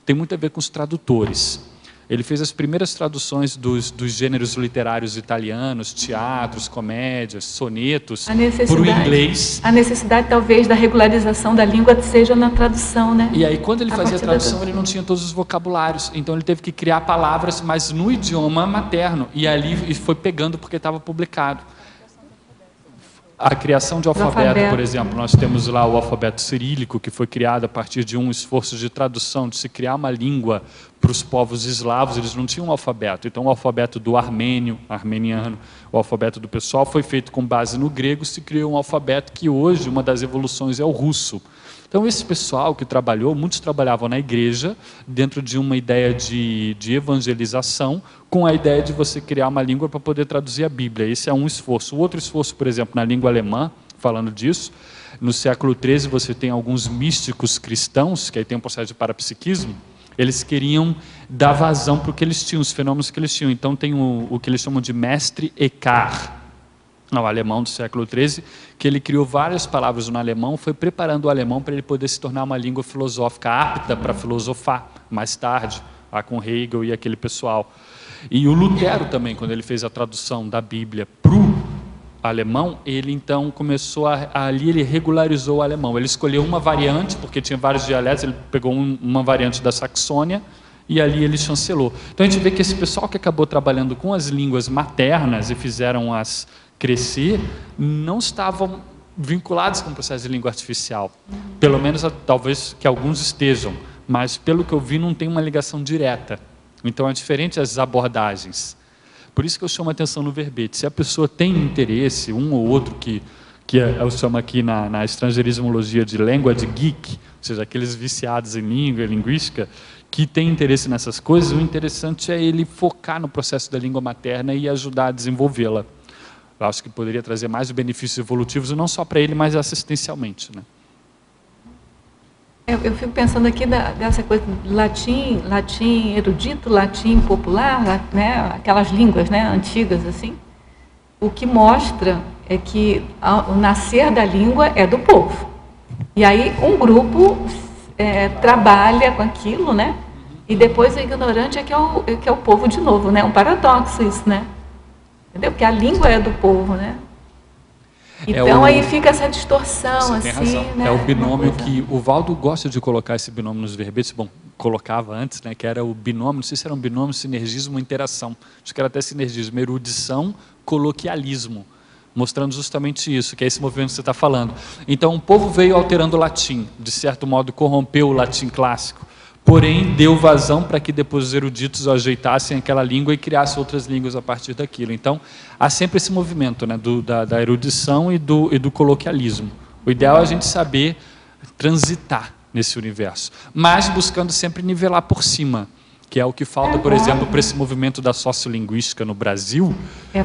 Tem muito a ver com os tradutores. Ele fez as primeiras traduções dos gêneros literários italianos, teatros, comédias, sonetos, para o inglês. A necessidade, talvez, da regularização da língua seja na tradução, né? E aí, quando ele fazia a tradução, ele não tinha todos os vocabulários. Então, ele teve que criar palavras, mas no idioma materno. E ali foi pegando porque estava publicado. A criação de alfabeto, por exemplo, nós temos lá o alfabeto cirílico, que foi criado a partir de um esforço de tradução, de se criar uma língua para os povos eslavos. Eles não tinham um alfabeto. Então, o alfabeto do armeniano, o alfabeto do pessoal foi feito com base no grego, se criou um alfabeto que hoje, uma das evoluções é o russo. Então, esse pessoal que trabalhou, muitos trabalhavam na igreja, dentro de uma ideia de evangelização, com a ideia de você criar uma língua para poder traduzir a Bíblia. Esse é um esforço. O outro esforço, por exemplo, na língua alemã, falando disso, no século XIII você tem alguns místicos cristãos, que aí tem um processo de parapsiquismo, eles queriam dar vazão para o que eles tinham, os fenômenos que eles tinham. Então, tem o que eles chamam de mestre Eckhart, o alemão do século XIII, que ele criou várias palavras no alemão, foi preparando o alemão para ele poder se tornar uma língua filosófica apta para filosofar mais tarde, lá com Hegel e aquele pessoal. E o Lutero também, quando ele fez a tradução da Bíblia para o alemão, ele então começou ali ele regularizou o alemão. Ele escolheu uma variante, porque tinha vários dialetos, ele pegou uma variante da Saxônia, e ali ele chancelou. Então a gente vê que esse pessoal que acabou trabalhando com as línguas maternas e fizeram-as crescer, não estavam vinculados com o processo de língua artificial. Pelo menos, talvez, que alguns estejam, mas pelo que eu vi, não tem uma ligação direta. Então, é diferente as abordagens. Por isso que eu chamo a atenção no verbete. Se a pessoa tem interesse, um ou outro, que eu chamo aqui na estrangeirismologia de language geek, ou seja, aqueles viciados em língua e linguística, que tem interesse nessas coisas, o interessante é ele focar no processo da língua materna e ajudar a desenvolvê-la. Eu acho que poderia trazer mais benefícios evolutivos, não só para ele, mas assistencialmente, né? Eu fico pensando aqui dessa coisa de latim erudito, latim popular, né? Aquelas línguas, né, antigas assim. O que mostra é que o nascer da língua é do povo. E aí um grupo trabalha com aquilo, né? E depois o ignorante é que é o povo de novo, né? Um paradoxo isso, né? Entendeu? Porque a língua é do povo, né? Então aí fica essa distorção, você assim, tem razão. né? É o binômio que o Valdo gosta de colocar esse binômio nos verbetes. Bom, colocava antes, né? Que era o binômio, não sei se era um binômio, sinergismo ou interação. Acho que era até sinergismo, erudição, coloquialismo, mostrando justamente isso, que é esse movimento que você está falando. Então, o povo veio alterando o latim, de certo modo corrompeu o latim clássico. Porém, deu vazão para que depois os eruditos ajeitassem aquela língua e criassem outras línguas a partir daquilo. Então, há sempre esse movimento, né, da erudição e do coloquialismo. O ideal é a gente saber transitar nesse universo, mas buscando sempre nivelar por cima, que é o que falta, por exemplo, para esse movimento da sociolinguística no Brasil.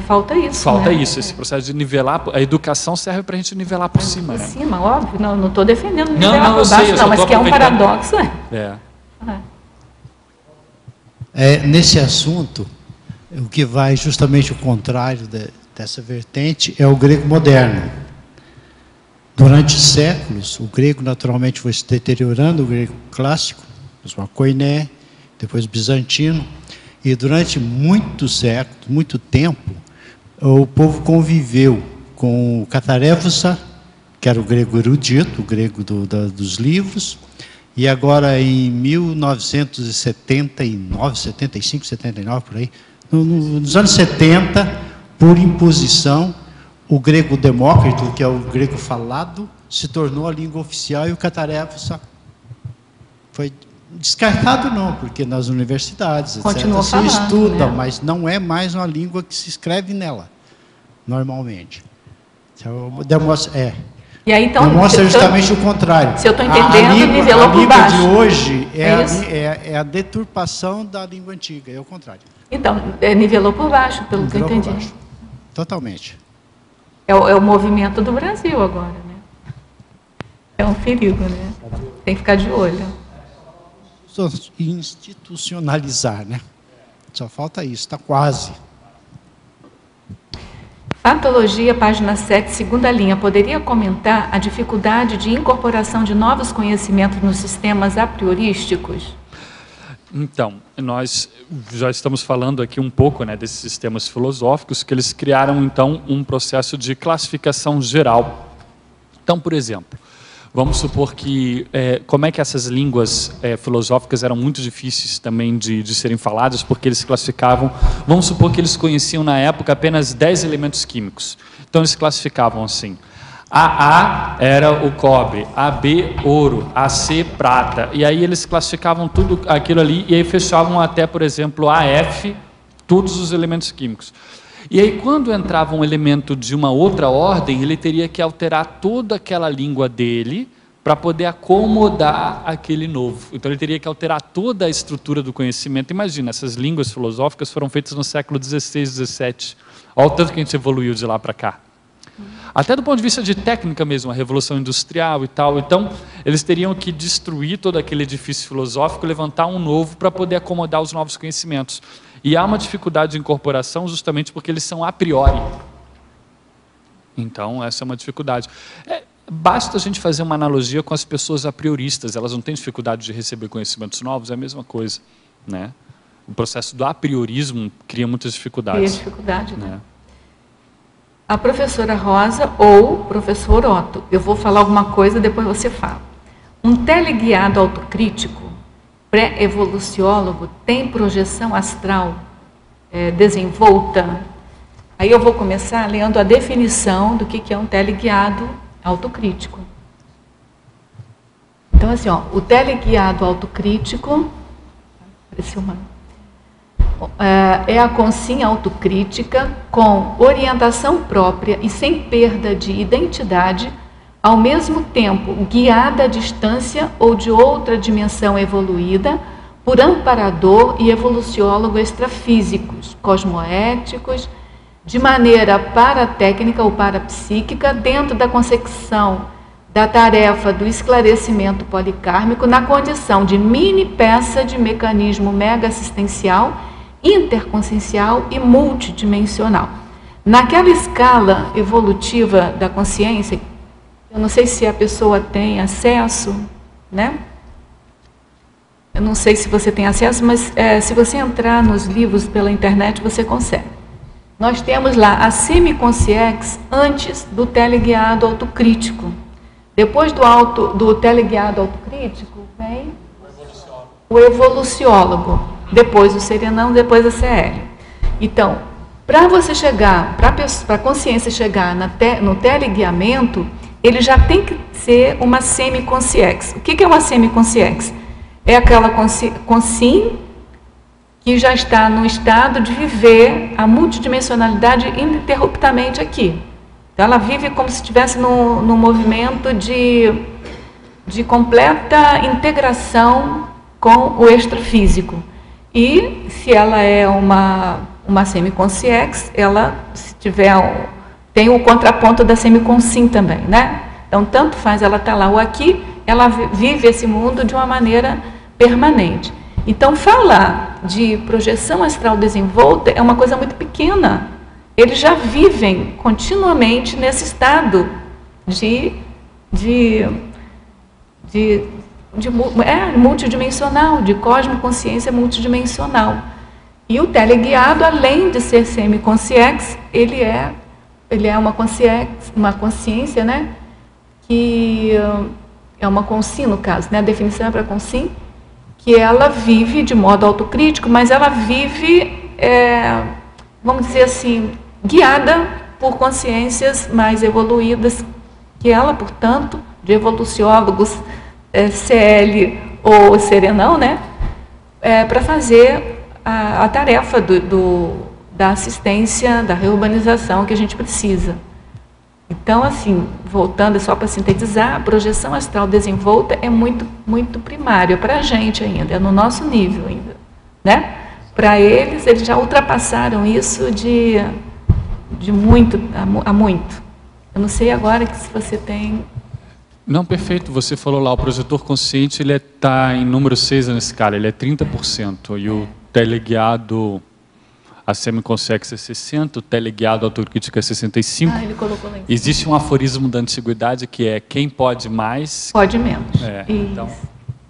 Falta isso. Falta né? isso, esse processo de nivelar. A educação serve para a gente nivelar por cima. Por né? cima, óbvio. Não estou defendendo nivelar não, por baixo, não, mas que é um paradoxo. Nesse assunto, o que vai justamente o contrário dessa vertente é o grego moderno. Durante séculos, o grego naturalmente foi se deteriorando, o grego clássico, a koiné. depois bizantino, e durante muitos séculos, muito tempo, o povo conviveu com o Catarévusa, que era o grego erudito, o grego dos livros, e agora em 1979, 75, 79, por aí, nos anos 70, por imposição, o grego demócrito, que é o grego falado, se tornou a língua oficial e o Catarévusa foi descartado, não, porque nas universidades, etc., se estuda, né? Mas não é mais uma língua que se escreve nela, normalmente. E aí, então, demonstra justamente o contrário. Se eu estou entendendo, nivelou por baixo. A língua de hoje é a deturpação da língua antiga, é o contrário. Então, nivelou por baixo, pelo que eu entendi. Por baixo. Totalmente. É o movimento do Brasil agora, né? É um perigo, né? Tem que ficar de olho. Institucionalizar, né? Só falta isso, está quase. Patologia, página 7, segunda linha. Poderia comentar a dificuldade de incorporação de novos conhecimentos nos sistemas a priorísticos? Então, nós já estamos falando aqui um pouco, né, desses sistemas filosóficos, que eles criaram, então, um processo de classificação geral. Então, por exemplo, vamos supor que, como é que essas línguas filosóficas eram muito difíceis também de serem faladas, porque eles classificavam, vamos supor que eles conheciam na época apenas 10 elementos químicos. Então eles classificavam assim: AA era o cobre, AB ouro, AC prata, e aí eles classificavam tudo aquilo ali, e aí fechavam até, por exemplo, AF, todos os elementos químicos. E aí, quando entrava um elemento de uma outra ordem, ele teria que alterar toda aquela língua dele para poder acomodar aquele novo. Então, ele teria que alterar toda a estrutura do conhecimento. Imagina, essas línguas filosóficas foram feitas no século XVI, XVII. Olha o tanto que a gente evoluiu de lá para cá. Até do ponto de vista de técnica mesmo, a Revolução Industrial e tal. Então, eles teriam que destruir todo aquele edifício filosófico, levantar um novo para poder acomodar os novos conhecimentos. E há uma dificuldade de incorporação justamente porque eles são a priori. Então, essa é uma dificuldade. Basta a gente fazer uma analogia com as pessoas a prioristas. Elas não têm dificuldade de receber conhecimentos novos, é a mesma coisa, né? O processo do apriorismo cria muitas dificuldades. Cria dificuldade, né? A professora Rosa ou o professor Otto. Eu vou falar alguma coisa, depois você fala. Um teleguiado autocrítico pré-evoluciólogo tem projeção astral desenvolta? Aí eu vou começar lendo a definição do que é um teleguiado autocrítico. Então, assim, ó, o teleguiado autocrítico é a consciência autocrítica com orientação própria e sem perda de identidade, ao mesmo tempo guiada à distância ou de outra dimensão evoluída por amparador e evoluciólogo extrafísicos, cosmoéticos, de maneira paratécnica ou parapsíquica, dentro da concepção da tarefa do esclarecimento policármico, na condição de mini peça de mecanismo mega-assistencial, interconsciencial e multidimensional. Naquela escala evolutiva da consciência, eu não sei se a pessoa tem acesso, né? Eu não sei se você tem acesso, mas se você entrar nos livros pela internet, você consegue. Nós temos lá a semiconsciex antes do teleguiado autocrítico. Depois do teleguiado autocrítico, vem o evoluciólogo. Depois o serenão, depois a CL. Então, para você chegar, para a consciência chegar no teleguiamento, ele já tem que ser uma semiconsciex. O que é uma semiconsciex? É aquela consciência que já está no estado de viver a multidimensionalidade ininterruptamente aqui. Então, ela vive como se estivesse no movimento de completa integração com o extrafísico. E se ela é uma semiconsciex, ela tem o contraponto da semiconsciência também, né? Então, tanto faz ela estar lá ou aqui, ela vive esse mundo de uma maneira permanente. Então, falar de projeção astral desenvolta é uma coisa muito pequena. Eles já vivem continuamente nesse estado de multidimensional, de cosmoconsciência multidimensional. E o teleguiado, além de ser semiconsciex, ele é uma consciência, né, que é uma consim, no caso, né, a definição é para consim, que ela vive de modo autocrítico, mas ela vive, vamos dizer assim, guiada por consciências mais evoluídas que ela, portanto, de evoluciólogos CL ou Serenão, né, para fazer a tarefa da assistência, da reurbanização que a gente precisa. Então, assim, voltando só para sintetizar, a projeção astral desenvolta é muito, muito primária para a gente ainda, é no nosso nível ainda, né? Para eles já ultrapassaram isso de muito a muito. Eu não sei agora que se você tem... Não, perfeito. Você falou lá, o projetor consciente ele está em número 6 na escala, ele é 30%. E o teleguiado, a semiconsciex é 60%, o teleguiado autocrítico é 65%. Ah, ele colocou lá em cima. Existe um aforismo da antiguidade que é quem pode mais... Pode menos. Então...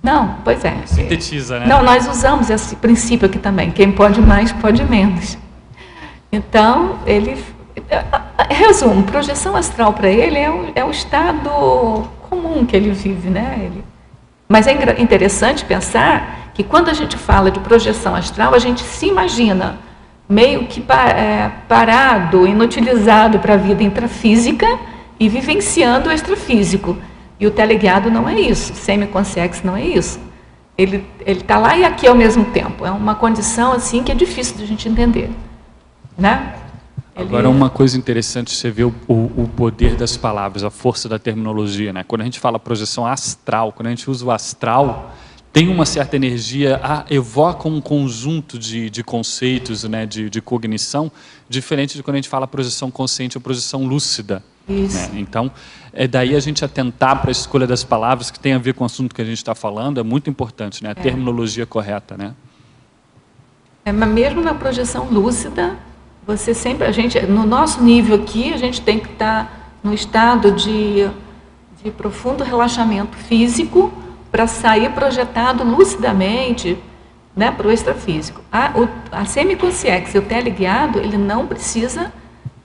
Não, pois é. Sintetiza, né? Não, nós usamos esse princípio aqui também. Quem pode mais, pode menos. Então, ele... Resumo, projeção astral para ele é o estado comum que ele vive, né? Mas é interessante pensar que quando a gente fala de projeção astral, a gente se imagina meio que parado, inutilizado para a vida intrafísica e vivenciando o extrafísico. E o teleguiado não é isso, semiconsciex não é isso. Ele está lá e aqui ao mesmo tempo. É uma condição assim que é difícil de a gente entender, né? Agora, uma coisa interessante, você vê o poder das palavras, a força da terminologia, né? Quando a gente fala projeção astral, quando a gente usa o astral, tem uma certa energia, evoca um conjunto de conceitos, né, de cognição, diferente de quando a gente fala projeção consciente ou projeção lúcida. Isso. Né? Então, é daí a gente atentar para a escolha das palavras que tem a ver com o assunto que a gente está falando, é muito importante, né? A terminologia correta, né? Mas mesmo na projeção lúcida, você sempre, no nosso nível aqui, a gente tem que estar no estado de profundo relaxamento físico para sair projetado lucidamente, né, para o extrafísico. A semiconsciex e o teleguiado, ele não precisa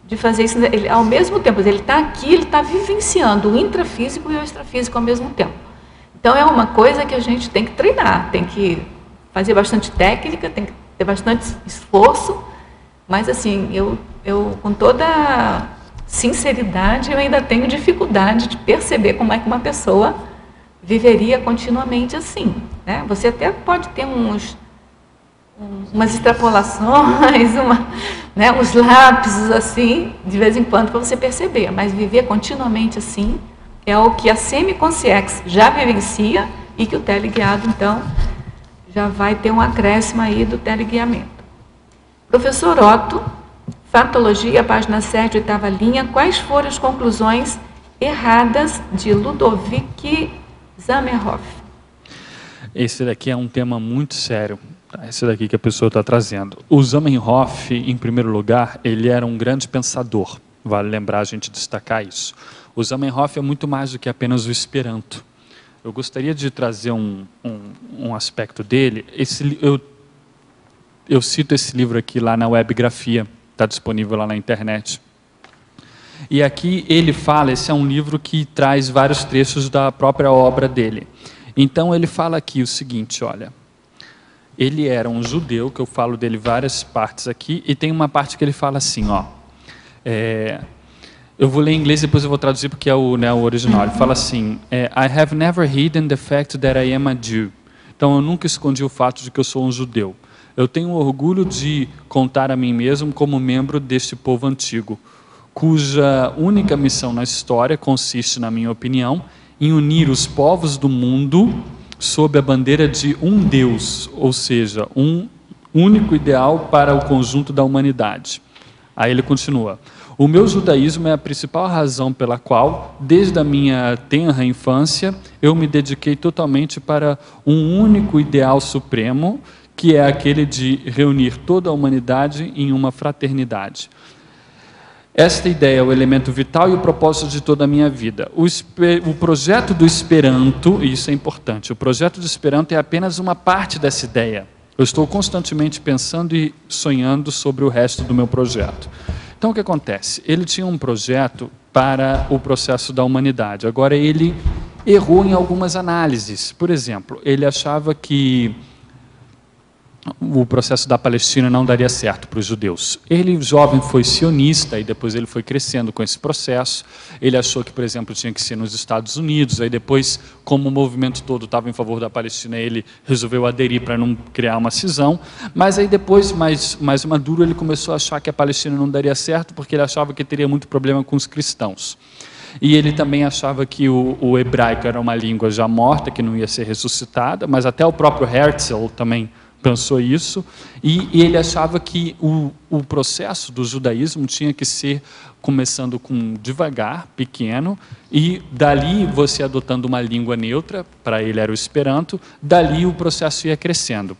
de fazer isso, ao mesmo tempo, ele está aqui, ele está vivenciando o intrafísico e o extrafísico ao mesmo tempo. Então, é uma coisa que a gente tem que treinar, tem que fazer bastante técnica, tem que ter bastante esforço. Mas, assim, eu com toda sinceridade, eu ainda tenho dificuldade de perceber como é que uma pessoa viveria continuamente assim, né? Você até pode ter umas extrapolações, né, uns lapsos, assim, de vez em quando, para você perceber. Mas viver continuamente assim é o que a semiconsciex já vivencia e que o teleguiado, então, já vai ter um acréscimo aí do teleguiamento. Professor Otto, Fatologia, página 7, 8ª linha, quais foram as conclusões erradas de Ludovic Zamenhof? Esse daqui é um tema muito sério, tá? Esse daqui que a pessoa está trazendo. O Zamenhof, em primeiro lugar, ele era um grande pensador, vale lembrar a gente destacar isso. O Zamenhof é muito mais do que apenas o Esperanto. Eu gostaria de trazer um aspecto dele. Eu cito esse livro aqui lá na Webgrafia, está disponível lá na internet. E aqui ele fala, esse é um livro que traz vários trechos da própria obra dele. Então ele fala aqui o seguinte, olha, ele era um judeu, que eu falo dele várias partes aqui, e tem uma parte que ele fala assim, ó, eu vou ler em inglês, depois eu vou traduzir porque é o original. Ele fala assim, I have never hidden the fact that I am a Jew. Então eu nunca escondi o fato de que eu sou um judeu. Eu tenho orgulho de contar a mim mesmo como membro deste povo antigo, cuja única missão na história consiste, na minha opinião, em unir os povos do mundo sob a bandeira de um Deus, ou seja, um único ideal para o conjunto da humanidade. Aí ele continua. O meu judaísmo é a principal razão pela qual, desde a minha tenra infância, eu me dediquei totalmente para um único ideal supremo, que é aquele de reunir toda a humanidade em uma fraternidade. Esta ideia é o elemento vital e o propósito de toda a minha vida. O projeto do Esperanto, e isso é importante, o projeto do Esperanto é apenas uma parte dessa ideia. Eu estou constantemente pensando e sonhando sobre o resto do meu projeto. Então, o que acontece? Ele tinha um projeto para o processo da humanidade. Agora, ele errou em algumas análises. Por exemplo, ele achava que o processo da Palestina não daria certo para os judeus. Ele, jovem, foi sionista e depois ele foi crescendo com esse processo. Ele achou que, por exemplo, tinha que ser nos Estados Unidos. Aí depois, como o movimento todo estava em favor da Palestina, ele resolveu aderir para não criar uma cisão. Mas aí depois, mais maduro, ele começou a achar que a Palestina não daria certo porque ele achava que teria muito problema com os cristãos. E ele também achava que o hebraico era uma língua já morta, que não ia ser ressuscitada, mas até o próprio Herzl também pensou isso, e ele achava que o processo do judaísmo tinha que ser começando com devagar, pequeno, e dali você adotando uma língua neutra, para ele era o Esperanto, dali o processo ia crescendo.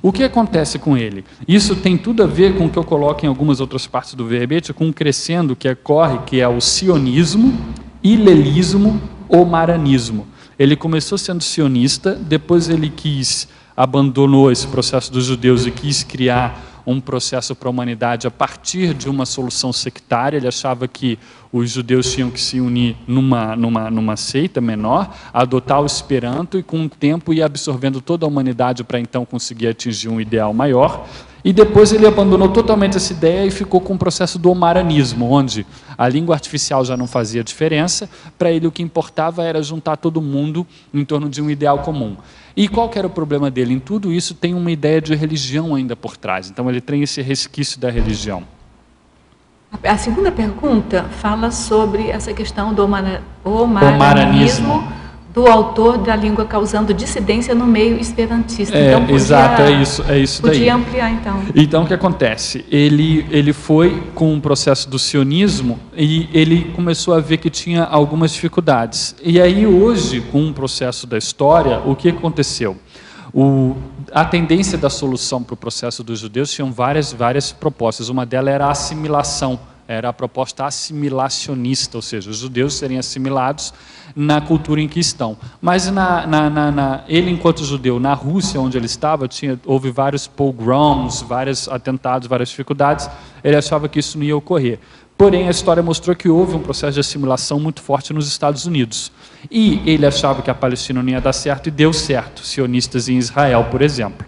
O que acontece com ele? Isso tem tudo a ver com o que eu coloco em algumas outras partes do verbete, com o crescendo que ocorre, que é o sionismo, ilelismo ou maranismo. Ele começou sendo sionista, depois ele abandonou esse processo dos judeus e quis criar um processo para a humanidade a partir de uma solução sectária. Ele achava que os judeus tinham que se unir numa seita menor, adotar o Esperanto e, com o tempo, ir absorvendo toda a humanidade para, então, conseguir atingir um ideal maior. E depois ele abandonou totalmente essa ideia e ficou com o processo do omaranismo, onde a língua artificial já não fazia diferença, para ele o que importava era juntar todo mundo em torno de um ideal comum. E qual que era o problema dele? Em tudo isso tem uma ideia de religião ainda por trás, então ele tem esse resquício da religião. A segunda pergunta fala sobre essa questão do omaranismo do autor da língua causando dissidência no meio esperantista. Então, exato, é isso daí. Podia ampliar, então. Então, o que acontece? Ele foi com o processo do sionismo e ele começou a ver que tinha algumas dificuldades. E aí, hoje, com o processo da história, o que aconteceu? A tendência da solução para o processo dos judeus tinham várias propostas. Uma delas era a assimilação. Era a proposta assimilacionista, ou seja, os judeus serem assimilados na cultura em que estão. Mas ele, enquanto judeu, na Rússia, onde ele estava, houve vários pogroms, vários atentados, várias dificuldades. Ele achava que isso não ia ocorrer. Porém, a história mostrou que houve um processo de assimilação muito forte nos Estados Unidos. E ele achava que a Palestina não ia dar certo e deu certo, sionistas em Israel, por exemplo.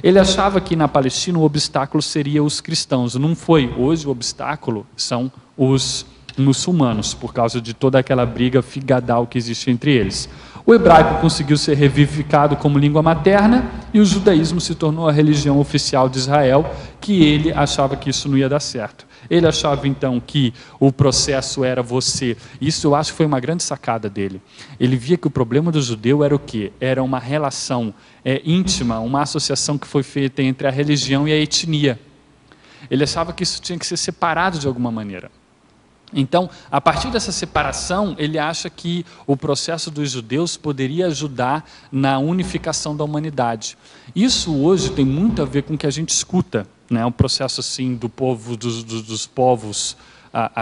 Ele achava que na Palestina o obstáculo seria os cristãos. Não foi. Hoje o obstáculo são os muçulmanos, por causa de toda aquela briga figadal que existe entre eles. O hebraico conseguiu ser revivificado como língua materna e o judaísmo se tornou a religião oficial de Israel, que ele achava que isso não ia dar certo. Ele achava, então, que o processo era você. Isso eu acho que foi uma grande sacada dele. Ele via que o problema do judeu era o quê? Era uma relação íntima, uma associação que foi feita entre a religião e a etnia. Ele achava que isso tinha que ser separado de alguma maneira. Então, a partir dessa separação, ele acha que o processo dos judeus poderia ajudar na unificação da humanidade. Isso hoje tem muito a ver com o que a gente escuta, né? O processo assim do povo, dos povos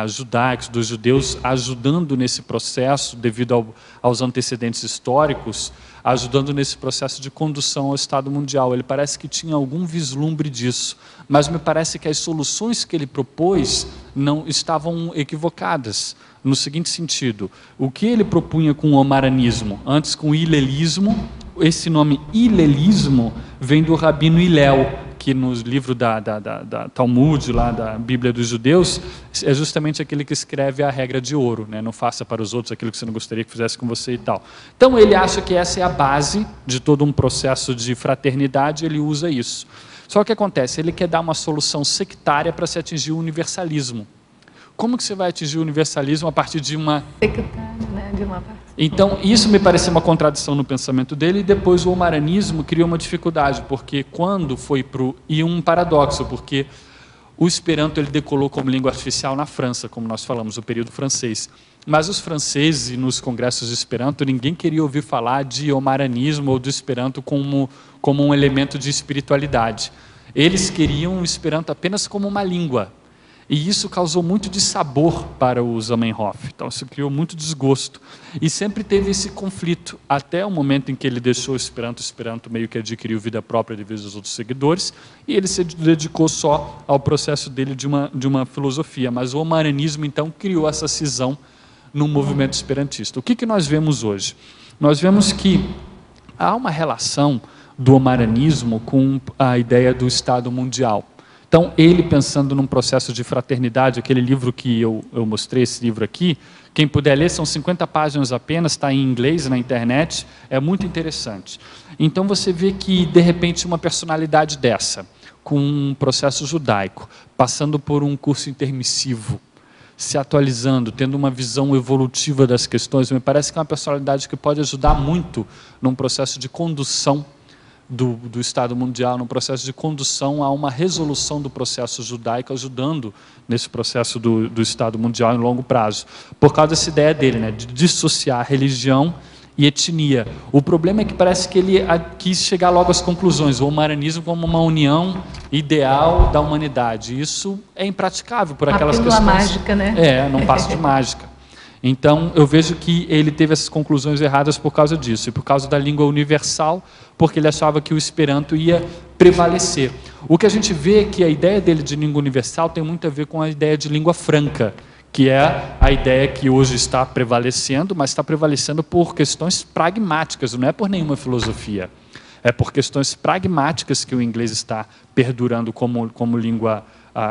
judaicos, dos judeus, ajudando nesse processo, devido aos antecedentes históricos, ajudando nesse processo de condução ao Estado mundial. Ele parece que tinha algum vislumbre disso, mas me parece que as soluções que ele propôs não estavam equivocadas, no seguinte sentido: o que ele propunha com o omaranismo, antes com o ilelismo, esse nome ilelismo vem do rabino Hillel, que no livro da Talmud, lá da Bíblia dos Judeus, é justamente aquele que escreve a regra de ouro, né? Não faça para os outros aquilo que você não gostaria que fizesse com você e tal. Então ele acha que essa é a base de todo um processo de fraternidade, ele usa isso. Só que o que acontece? Ele quer dar uma solução sectária para se atingir o universalismo. Como que você vai atingir o universalismo a partir de uma... sectária, né? De uma parte. Então, isso me pareceu uma contradição no pensamento dele, e depois o omaranismo criou uma dificuldade, porque quando foi e um paradoxo, porque o Esperanto ele decolou como língua artificial na França, como nós falamos, no período francês. Mas os franceses, nos congressos de Esperanto, ninguém queria ouvir falar de omaranismo ou do Esperanto como um elemento de espiritualidade. Eles queriam o Esperanto apenas como uma língua. E isso causou muito dissabor para o Zamenhof. Então, isso criou muito desgosto. E sempre teve esse conflito, até o momento em que ele deixou o Esperanto meio que adquiriu vida própria devido aos outros seguidores, e ele se dedicou só ao processo dele de uma filosofia. Mas o omaranismo, então, criou essa cisão no movimento esperantista. O que nós vemos hoje? Nós vemos que há uma relação do omaranismo com a ideia do Estado mundial. Então, ele pensando num processo de fraternidade, aquele livro que eu mostrei, esse livro aqui, quem puder ler, são 50 páginas apenas, está em inglês na internet, é muito interessante. Então, você vê que, de repente, uma personalidade dessa, com um processo judaico, passando por um curso intermissivo, se atualizando, tendo uma visão evolutiva das questões, me parece que é uma personalidade que pode ajudar muito num processo de condução do Estado mundial, num processo de condução a uma resolução do processo judaico, ajudando nesse processo do Estado mundial em longo prazo, por causa dessa ideia dele, né, de dissociar religião e etnia. O problema é que parece que ele quis chegar logo às conclusões, o omaranismo como uma união ideal da humanidade. Isso é impraticável por aquelas questões. Uma mágica, né? Não passa de mágica. Então, eu vejo que ele teve essas conclusões erradas por causa disso, e por causa da língua universal, porque ele achava que o Esperanto ia prevalecer. O que a gente vê é que a ideia dele de língua universal tem muito a ver com a ideia de língua franca, que é a ideia que hoje está prevalecendo, mas está prevalecendo por questões pragmáticas, não é por nenhuma filosofia. É por questões pragmáticas que o inglês está perdurando como língua,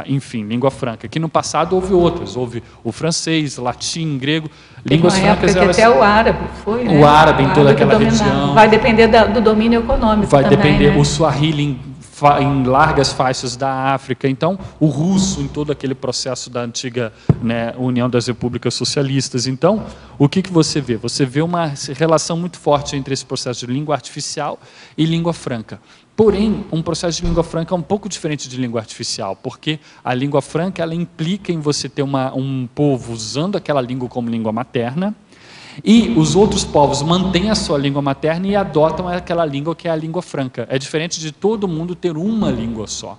enfim, língua franca. Que no passado houve outras, houve o francês, latim, grego, línguas francas. Elas... até o árabe foi, né? O árabe em toda aquela região. Vai depender do domínio econômico vai também, depender, né? O Swahili em largas faixas da África. Então, o russo em todo aquele processo da antiga, né, União das Repúblicas Socialistas. Então, o que você vê? Você vê uma relação muito forte entre esse processo de língua artificial e língua franca. Porém, um processo de língua franca é um pouco diferente de língua artificial, porque a língua franca ela implica em você ter um povo usando aquela língua como língua materna, e os outros povos mantêm a sua língua materna e adotam aquela língua que é a língua franca. É diferente de todo mundo ter uma língua só.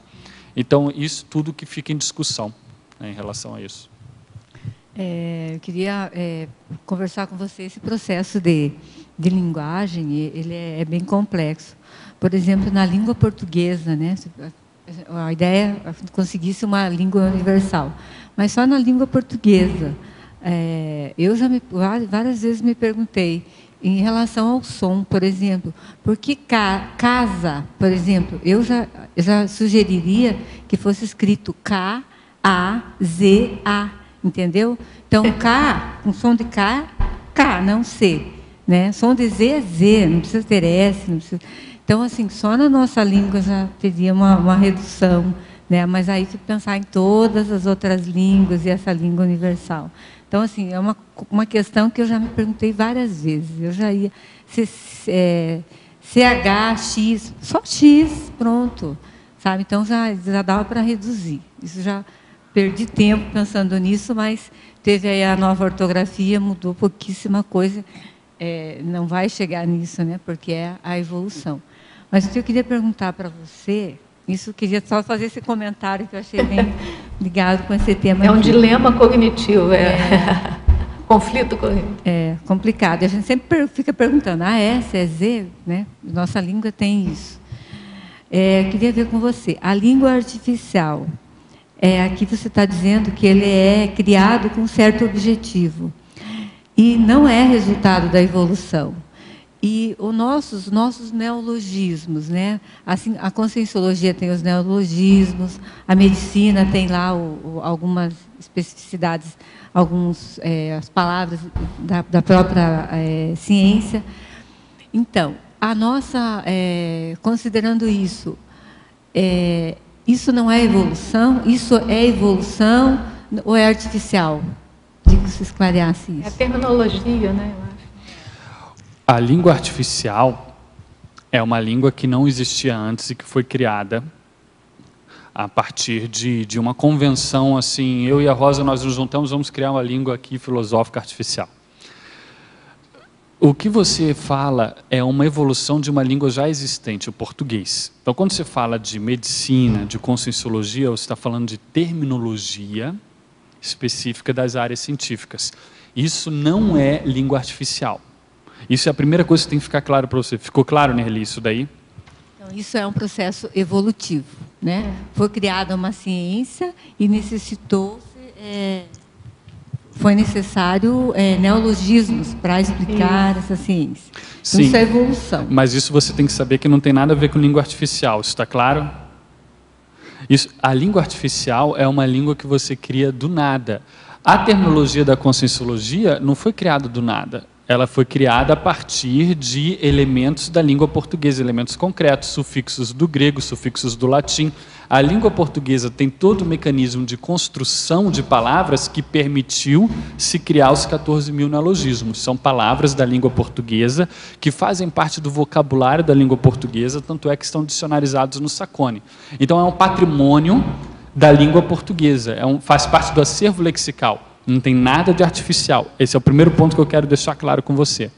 Então, isso tudo que fica em discussão, né, em relação a isso. Eu queria conversar com você esse processo de linguagem, ele é bem complexo. Por exemplo, na língua portuguesa, né, a ideia é conseguisse uma língua universal, mas só na língua portuguesa. Eu já várias vezes me perguntei em relação ao som, por exemplo, por que casa, por exemplo, eu já sugeriria que fosse escrito K-A-Z-A, entendeu? Então, K, com som de K, não C, né? Som de Z é Z, não precisa ter S, não precisa... Então, assim, só na nossa língua já teria uma redução, né? Mas aí tem que pensar em todas as outras línguas e essa língua universal. Então, assim, é uma questão que eu já me perguntei várias vezes. Eu já ia... CH, X, só X, pronto. Sabe? Então, já dava para reduzir. Isso já perdi tempo pensando nisso, mas teve aí a nova ortografia, mudou pouquíssima coisa. Não vai chegar nisso, né? Porque é a evolução. Mas o que eu queria perguntar para você... Isso, eu queria só fazer esse comentário que eu achei bem ligado com esse tema. É um dilema cognitivo, conflito cognitivo. É complicado. A gente sempre fica perguntando, S, é Z? Né? Nossa língua tem isso. Eu queria ver com você, a língua artificial, aqui você está dizendo que ele é criado com um certo objetivo e não é resultado da evolução. E os nossos neologismos, né? Assim, a conscienciologia tem os neologismos, a medicina tem lá algumas especificidades, as palavras da própria ciência. Então, a nossa, considerando isso, isso não é evolução? Isso é evolução ou é artificial? Diga que você esclareasse isso. É a terminologia, né? Eu acho. A língua artificial é uma língua que não existia antes e que foi criada a partir de uma convenção, assim, eu e a Rosa, nós nos juntamos, vamos criar uma língua aqui filosófica artificial. O que você fala é uma evolução de uma língua já existente, o português. Então, quando você fala de medicina, de conscienciologia, você está falando de terminologia específica das áreas científicas. Isso não é língua artificial. Isso é a primeira coisa que tem que ficar claro para você. Ficou claro, Nerli, isso daí? Então, isso é um processo evolutivo, né? Foi criada uma ciência e foi necessário neologismos para explicar essa ciência. Então, Sim, isso é evolução. mas isso você tem que saber que não tem nada a ver com língua artificial. Isso está claro? A língua artificial é uma língua que você cria do nada. A terminologia da conscienciologia não foi criada do nada. Ela foi criada a partir de elementos da língua portuguesa, elementos concretos, sufixos do grego, sufixos do latim. A língua portuguesa tem todo o mecanismo de construção de palavras que permitiu se criar os 14.000 neologismos. São palavras da língua portuguesa que fazem parte do vocabulário da língua portuguesa, tanto é que estão dicionarizados no Sacone. Então é um patrimônio da língua portuguesa, faz parte do acervo lexical. Não tem nada de artificial. Esse é o primeiro ponto que eu quero deixar claro com você.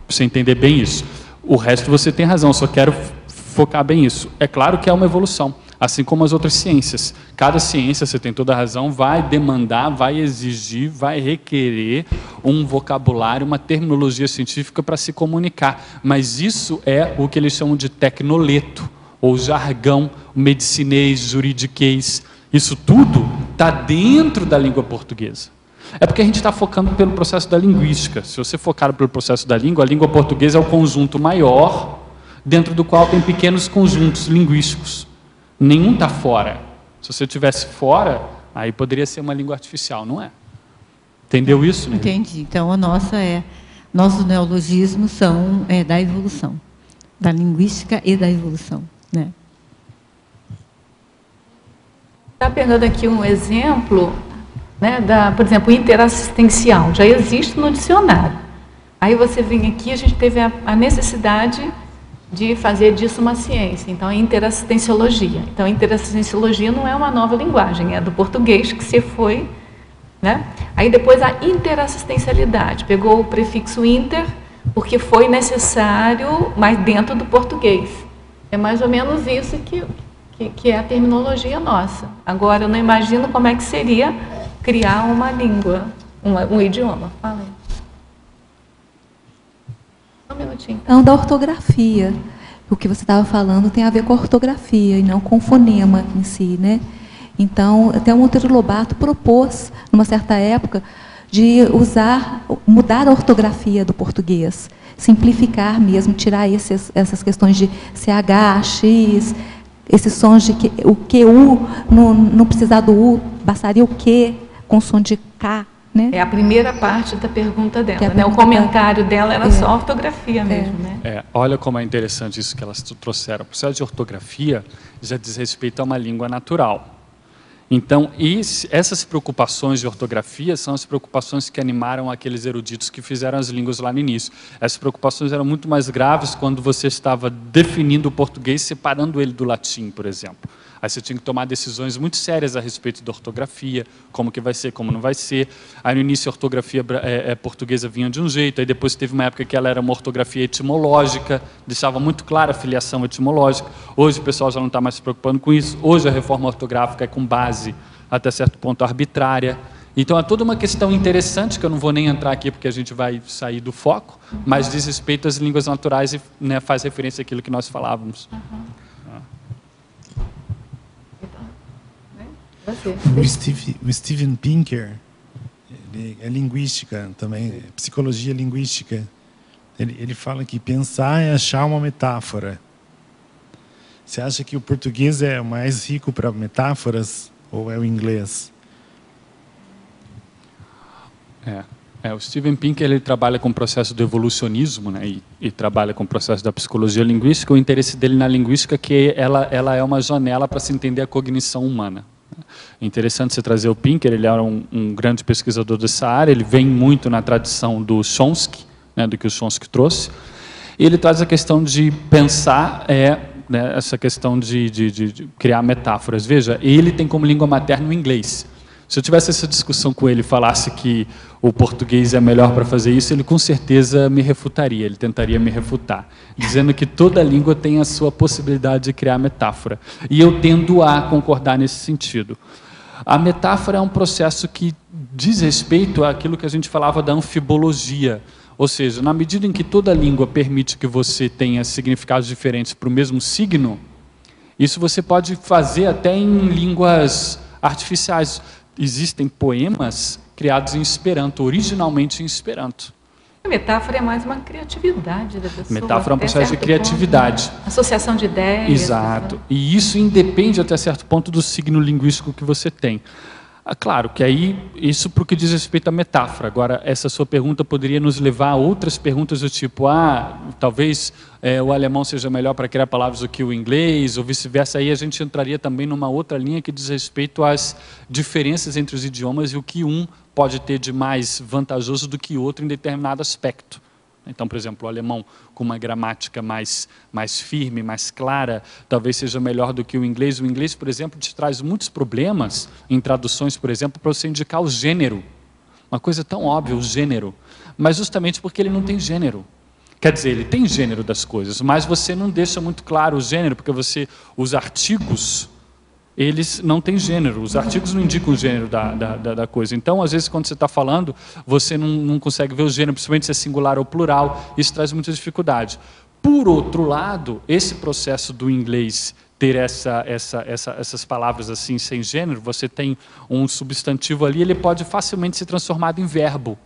Para você entender bem isso. O resto você tem razão, só quero focar bem isso. É claro que é uma evolução, assim como as outras ciências. Cada ciência, você tem toda a razão, vai demandar, vai exigir, vai requerer um vocabulário, uma terminologia científica para se comunicar. Mas isso é o que eles chamam de tecnoleto, ou jargão, medicinês, juridiquês. Isso tudo está dentro da língua portuguesa. É porque a gente está focando pelo processo da linguística. Se você focar pelo processo da língua, a língua portuguesa é o conjunto maior, dentro do qual tem pequenos conjuntos linguísticos. Nenhum está fora. Se você estivesse fora, aí poderia ser uma língua artificial, não é? Entendeu isso, né? Entendi. Então, nossos neologismos são da evolução, da linguística e da evolução, né? Está pegando aqui um exemplo, né, por exemplo, interassistencial, já existe no dicionário. Aí você vem aqui, a gente teve a necessidade de fazer disso uma ciência, então é interassistenciologia. Então, a interassistenciologia não é uma nova linguagem, é do português que se foi, né? Aí depois a interassistencialidade, pegou o prefixo inter, porque foi necessário, mas dentro do português. É mais ou menos isso que é a terminologia nossa. Agora, eu não imagino como é que seria criar uma língua, um idioma. Fala aí. Um minutinho. Então, da ortografia. O que você estava falando tem a ver com a ortografia e não com o fonema em si, né? Então, até o Monteiro Lobato propôs, numa certa época, de mudar a ortografia do português, simplificar mesmo, tirar essas questões de CH, X, esses sons de o QU, não precisar do U, bastaria o Q com som de K. Né? É a primeira parte da pergunta dela, né? O comentário dela era só ortografia mesmo, né? Olha como é interessante isso que elas trouxeram. O processo de ortografia já diz respeito a uma língua natural. Então, essas preocupações de ortografia são as preocupações que animaram aqueles eruditos que fizeram as línguas lá no início. Essas preocupações eram muito mais graves quando você estava definindo o português, separando ele do latim, por exemplo. Aí você tinha que tomar decisões muito sérias a respeito da ortografia, como que vai ser, como não vai ser. Aí no início a ortografia portuguesa vinha de um jeito, aí depois teve uma época que ela era uma ortografia etimológica, deixava muito clara a filiação etimológica. Hoje o pessoal já não está mais se preocupando com isso. Hoje a reforma ortográfica é com base, até certo ponto, arbitrária. Então é toda uma questão interessante, que eu não vou nem entrar aqui porque a gente vai sair do foco, mas diz respeito às línguas naturais e, né, faz referência àquilo que nós falávamos. O Steven Pinker, ele é linguística também, psicologia linguística. Ele fala que pensar é achar uma metáfora. Você acha que o português é mais rico para metáforas ou é o inglês? O Steven Pinker, ele trabalha com o processo do evolucionismo, né, e trabalha com o processo da psicologia linguística. O interesse dele na linguística é que ela é uma janela para se entender a cognição humana. É interessante você trazer o Pinker, ele era um grande pesquisador dessa área, ele vem muito na tradição do Chomsky, né, do que o Chomsky trouxe, e ele traz a questão de pensar, essa questão de criar metáforas. Veja, ele tem como língua materna o inglês. Se eu tivesse essa discussão com ele e falasse que o português é melhor para fazer isso, ele com certeza me refutaria, ele tentaria me refutar, dizendo que toda língua tem a sua possibilidade de criar metáfora. E eu tendo a concordar nesse sentido. A metáfora é um processo que diz respeito àquilo que a gente falava da anfibologia, ou seja, na medida em que toda língua permite que você tenha significados diferentes para o mesmo signo, isso você pode fazer até em línguas artificiais. Existem poemas criados em Esperanto, originalmente em Esperanto. A metáfora é mais uma criatividade da pessoa. Metáfora é um processo de criatividade. Ponto, né? Associação de ideias. Exato. E isso independe até certo ponto do signo linguístico que você tem. Claro que aí, isso para o que diz respeito à metáfora. Agora, essa sua pergunta poderia nos levar a outras perguntas do tipo, talvez o alemão seja melhor para criar palavras do que o inglês, ou vice-versa. Aí a gente entraria também numa outra linha que diz respeito às diferenças entre os idiomas e o que um pode ter de mais vantajoso do que outro em determinado aspecto. Então, por exemplo, o alemão com uma gramática mais firme, mais clara, talvez seja melhor do que o inglês. O inglês, por exemplo, te traz muitos problemas em traduções, por exemplo, para você indicar o gênero. Uma coisa tão óbvia, o gênero. Mas justamente porque ele não tem gênero. Quer dizer, ele tem gênero das coisas, mas você não deixa muito claro o gênero, porque os artigos, eles não têm gênero, os artigos não indicam o gênero da coisa. Então, às vezes, quando você está falando, você não consegue ver o gênero, principalmente se é singular ou plural, isso traz muita dificuldade. Por outro lado, esse processo do inglês ter essas palavras assim, sem gênero, você tem um substantivo ali, ele pode facilmente ser transformado em verbo.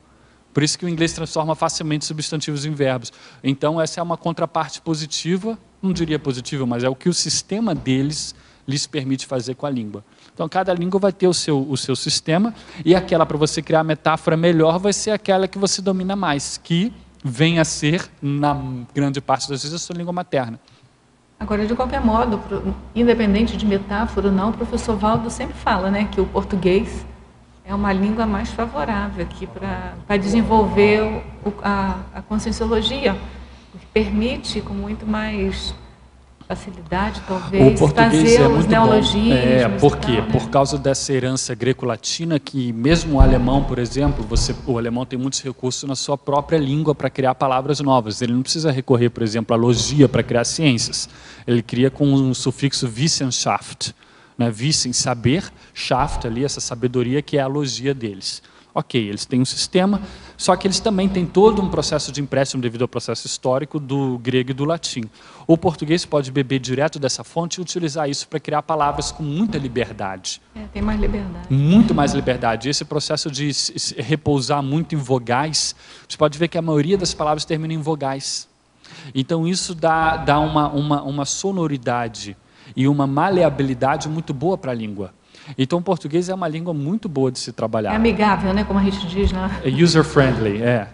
Por isso que o inglês transforma facilmente substantivos em verbos. Então, essa é uma contraparte positiva, não diria positiva, mas é o que o sistema deles lhes permite fazer com a língua. Então, cada língua vai ter o seu sistema, e aquela para você criar a metáfora melhor vai ser aquela que você domina mais, que vem a ser, na grande parte das vezes, a sua língua materna. Agora, de qualquer modo, independente de metáfora ou não, o professor Valdo sempre fala, né, que o português é uma língua mais favorável aqui para desenvolver a conscienciologia, porque permite com muito mais facilidade, talvez, o português fazer é os muito neologismos. Bom. Por quê? Tal, né? Por causa dessa herança greco-latina, que mesmo o alemão, por exemplo, o alemão tem muitos recursos na sua própria língua para criar palavras novas. Ele não precisa recorrer, por exemplo, à logia para criar ciências. Ele cria com um sufixo Wissenschaft, né? Wissen, saber, Schaft, ali, essa sabedoria que é a logia deles. Ok, eles têm um sistema, só que eles também têm todo um processo de empréstimo devido ao processo histórico do grego e do latim. O português pode beber direto dessa fonte e utilizar isso para criar palavras com muita liberdade. Tem mais liberdade. Muito mais liberdade. Esse processo de repousar muito em vogais, você pode ver que a maioria das palavras termina em vogais. Então isso dá uma sonoridade e uma maleabilidade muito boa para a língua. Então, o português é uma língua muito boa de se trabalhar. É amigável, né? Como a gente diz lá. É user-friendly, é.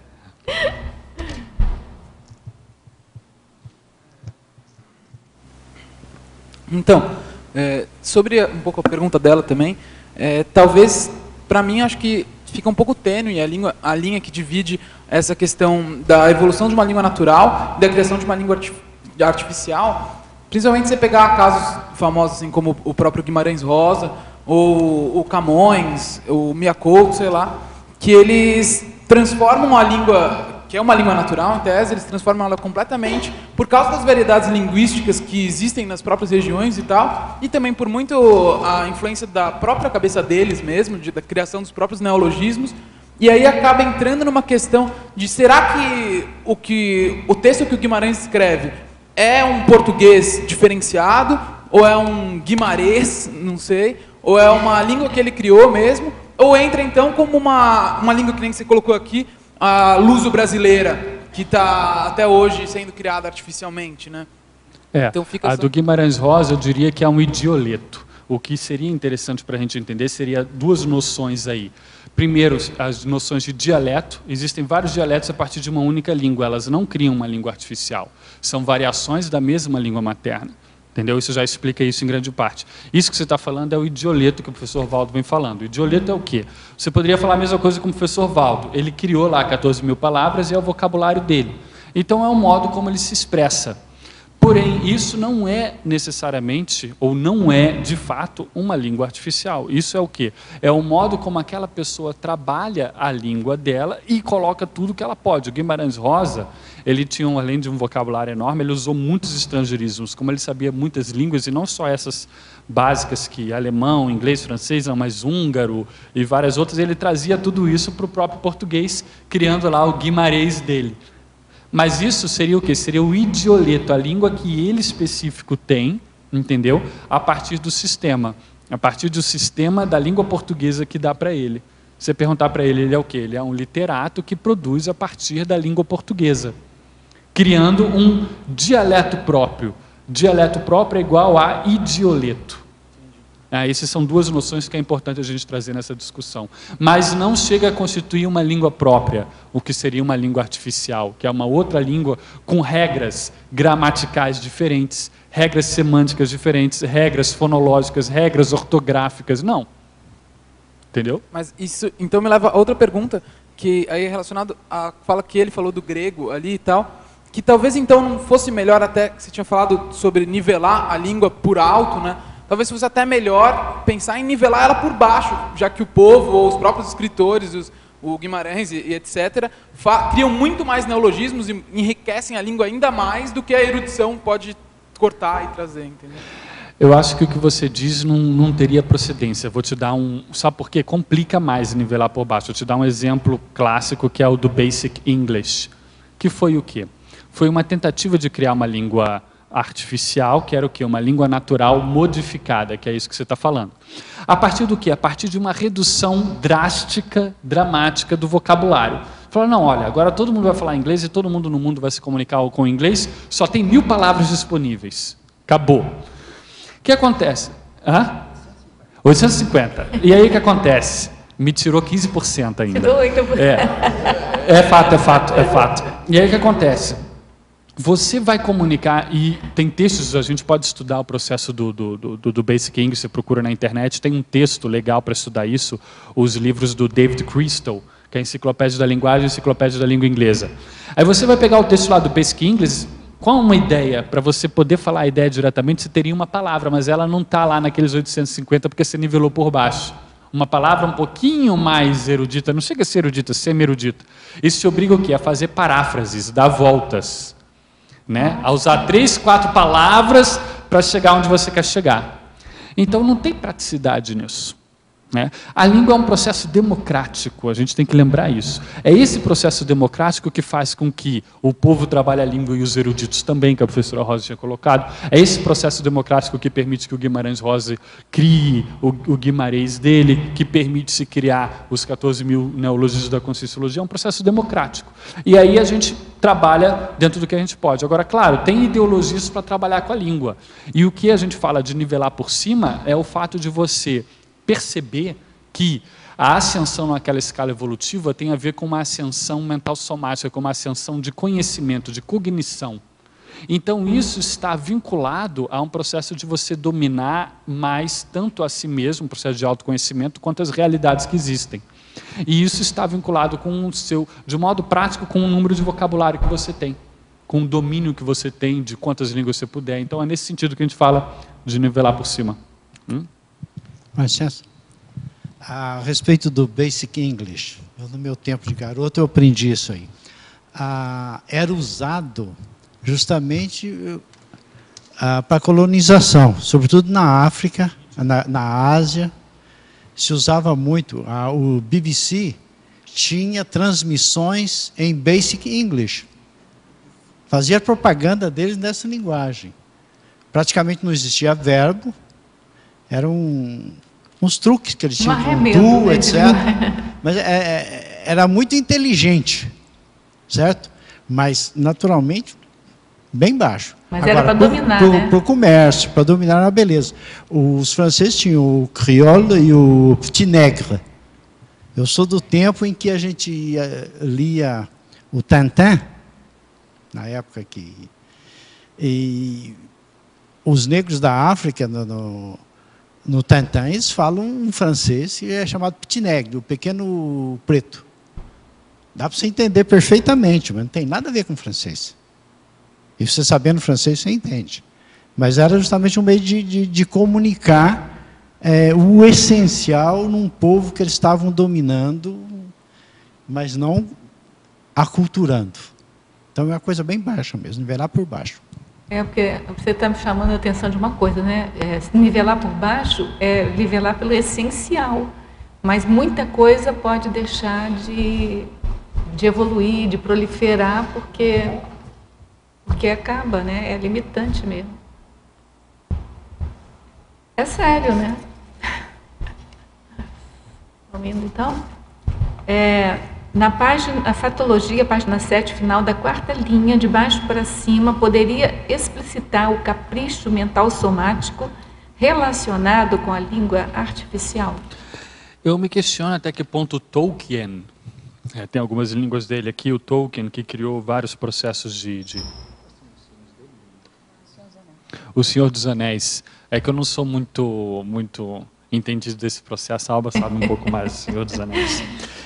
Então, sobre um pouco a pergunta dela também, talvez, para mim, acho que fica um pouco tênue a linha que divide essa questão da evolução de uma língua natural e da criação de uma língua artificial. Principalmente se você pegar casos famosos assim, como o próprio Guimarães Rosa, ou o Camões, o Miyakoto, sei lá, que eles transformam a língua, que é uma língua natural, em tese, eles transformam ela completamente, por causa das variedades linguísticas que existem nas próprias regiões e tal, e também por muito a influência da própria cabeça deles mesmo, da criação dos próprios neologismos, e aí acaba entrando numa questão de será que o texto que o Guimarães escreve é um português diferenciado, ou é um guimarês, não sei, ou é uma língua que ele criou mesmo, ou entra então como uma língua que nem você colocou aqui, a luso-brasileira, que está até hoje sendo criada artificialmente, né? Então fica do Guimarães Rosa eu diria que é um idioleto. O que seria interessante para a gente entender seria duas noções aí. Primeiro, as noções de dialeto. Existem vários dialetos a partir de uma única língua, elas não criam uma língua artificial. São variações da mesma língua materna. Entendeu? Isso já explica isso em grande parte. Isso que você está falando é o idioleto que o professor Valdo vem falando. O idioleto é o quê? Você poderia falar a mesma coisa com o professor Valdo. Ele criou lá 14 mil palavras e é o vocabulário dele. Então é o modo como ele se expressa. Porém, isso não é necessariamente, ou não é, de fato, uma língua artificial. Isso é o quê? É o modo como aquela pessoa trabalha a língua dela e coloca tudo que ela pode. O Guimarães Rosa, ele tinha, além de um vocabulário enorme, ele usou muitos estrangeirismos. Como ele sabia muitas línguas, e não só essas básicas que alemão, inglês, francês, não, mas húngaro e várias outras, ele trazia tudo isso para o próprio português, criando lá o Guimarães dele. Mas isso seria o quê? Seria o idioleto, a língua que ele específico tem, entendeu? A partir do sistema. A partir do sistema da língua portuguesa que dá para ele. Você perguntar para ele, ele é o quê? Ele é um literato que produz a partir da língua portuguesa, criando um dialeto próprio. Dialeto próprio é igual a idioleto. Essas são duas noções que é importante a gente trazer nessa discussão. Mas não chega a constituir uma língua própria, o que seria uma língua artificial, que é uma outra língua com regras gramaticais diferentes, regras semânticas diferentes, regras fonológicas, regras ortográficas. Não. Entendeu? Mas isso então me leva a outra pergunta, que aí é relacionado à fala que ele falou do grego ali e tal, que talvez então não fosse melhor, até que você tinha falado sobre nivelar a língua por alto, né? Talvez fosse até melhor pensar em nivelar ela por baixo, já que o povo, ou os próprios escritores, o Guimarães e etc., criam muito mais neologismos e enriquecem a língua ainda mais do que a erudição pode cortar e trazer, entendeu? Eu acho que o que você diz não teria procedência. Vou te dar um... Sabe por quê? Complica mais nivelar por baixo. Vou te dar um exemplo clássico, que é o do Basic English. Que foi o quê? Foi uma tentativa de criar uma língua artificial, que era o quê? Uma língua natural modificada, que é isso que você está falando. A partir do quê? A partir de uma redução drástica, dramática do vocabulário. Fala, não, olha, agora todo mundo vai falar inglês e todo mundo no mundo vai se comunicar com o inglês, só tem 1000 palavras disponíveis. Acabou. O que acontece? 850. E aí o que acontece? Me tirou 15% ainda. Tirou 8%. É fato. E aí o que acontece? Você vai comunicar, e tem textos, a gente pode estudar o processo do Basic English, você procura na internet, tem um texto legal para estudar isso, os livros do David Crystal, que é a Enciclopédia da Linguagem e a Enciclopédia da Língua Inglesa. Aí você vai pegar o texto lá do Basic English, qual uma ideia? Para você poder falar a ideia diretamente, você teria uma palavra, mas ela não está lá naqueles 850 porque você nivelou por baixo. Uma palavra um pouquinho mais erudita, não chega a ser erudita, semi-erudita. Isso te obriga o quê? A fazer paráfrases, dar voltas. Né? A usar 3, 4 palavras para chegar onde você quer chegar. Então não tem praticidade nisso. Né? A língua é um processo democrático, a gente tem que lembrar isso. É esse processo democrático que faz com que o povo trabalhe a língua e os eruditos também, que a professora Rosa tinha colocado. É esse processo democrático que permite que o Guimarães Rosa crie o Guimarães dele, que permite se criar os 14.000 neologismos da Conscienciologia. É um processo democrático. E aí a gente trabalha dentro do que a gente pode. Agora, claro, tem ideologias para trabalhar com a língua. E o que a gente fala de nivelar por cima é o fato de você perceber que a ascensão naquela escala evolutiva tem a ver com uma ascensão mental somática, com uma ascensão de conhecimento, de cognição. Então, isso está vinculado a um processo de você dominar mais tanto a si mesmo, um processo de autoconhecimento, quanto as realidades que existem. E isso está vinculado com o seu, de modo prático, com o número de vocabulário que você tem, com o domínio que você tem de quantas línguas você puder. Então, é nesse sentido que a gente fala de nivelar por cima. Licença. A respeito do Basic English, no meu tempo de garoto eu aprendi isso aí. Era usado justamente para colonização, sobretudo na África, na Ásia. Se usava muito. O BBC tinha transmissões em Basic English. Fazia propaganda deles nessa linguagem. Praticamente não existia verbo. Eram uns truques que eles tinham, com etc. Mas era muito inteligente, certo? Mas, naturalmente, bem baixo. Mas agora, era para dominar, né? Para o comércio, para dominar a beleza. Os franceses tinham o crioulo e o petit nègre. Eu sou do tempo em que a gente lia o Tintin, na época que... E os negros da África, no Tintin, eles falam um francês que é chamado petit nègre, o pequeno preto. Dá para você entender perfeitamente, mas não tem nada a ver com francês. E você sabendo francês, você entende. Mas era justamente um meio de comunicar o essencial num povo que eles estavam dominando, mas não aculturando. Então é uma coisa bem baixa mesmo, nivelar por baixo. Porque você está me chamando a atenção de uma coisa, né? Nivelar por baixo é nivelar pelo essencial, mas muita coisa pode deixar de evoluir, de proliferar, porque acaba, né? É limitante mesmo. É sério, né? Vamos indo, então? Na página, a fatologia, página 7, final da 4ª linha, de baixo para cima, poderia explicitar o capricho mental somático relacionado com a língua artificial? Eu me questiono até que ponto Tolkien, tem algumas línguas dele aqui, o Tolkien, que criou vários processos de... O Senhor dos Anéis. É que eu não sou muito entendido desse processo, a Alba sabe um pouco mais do Senhor dos Anéis.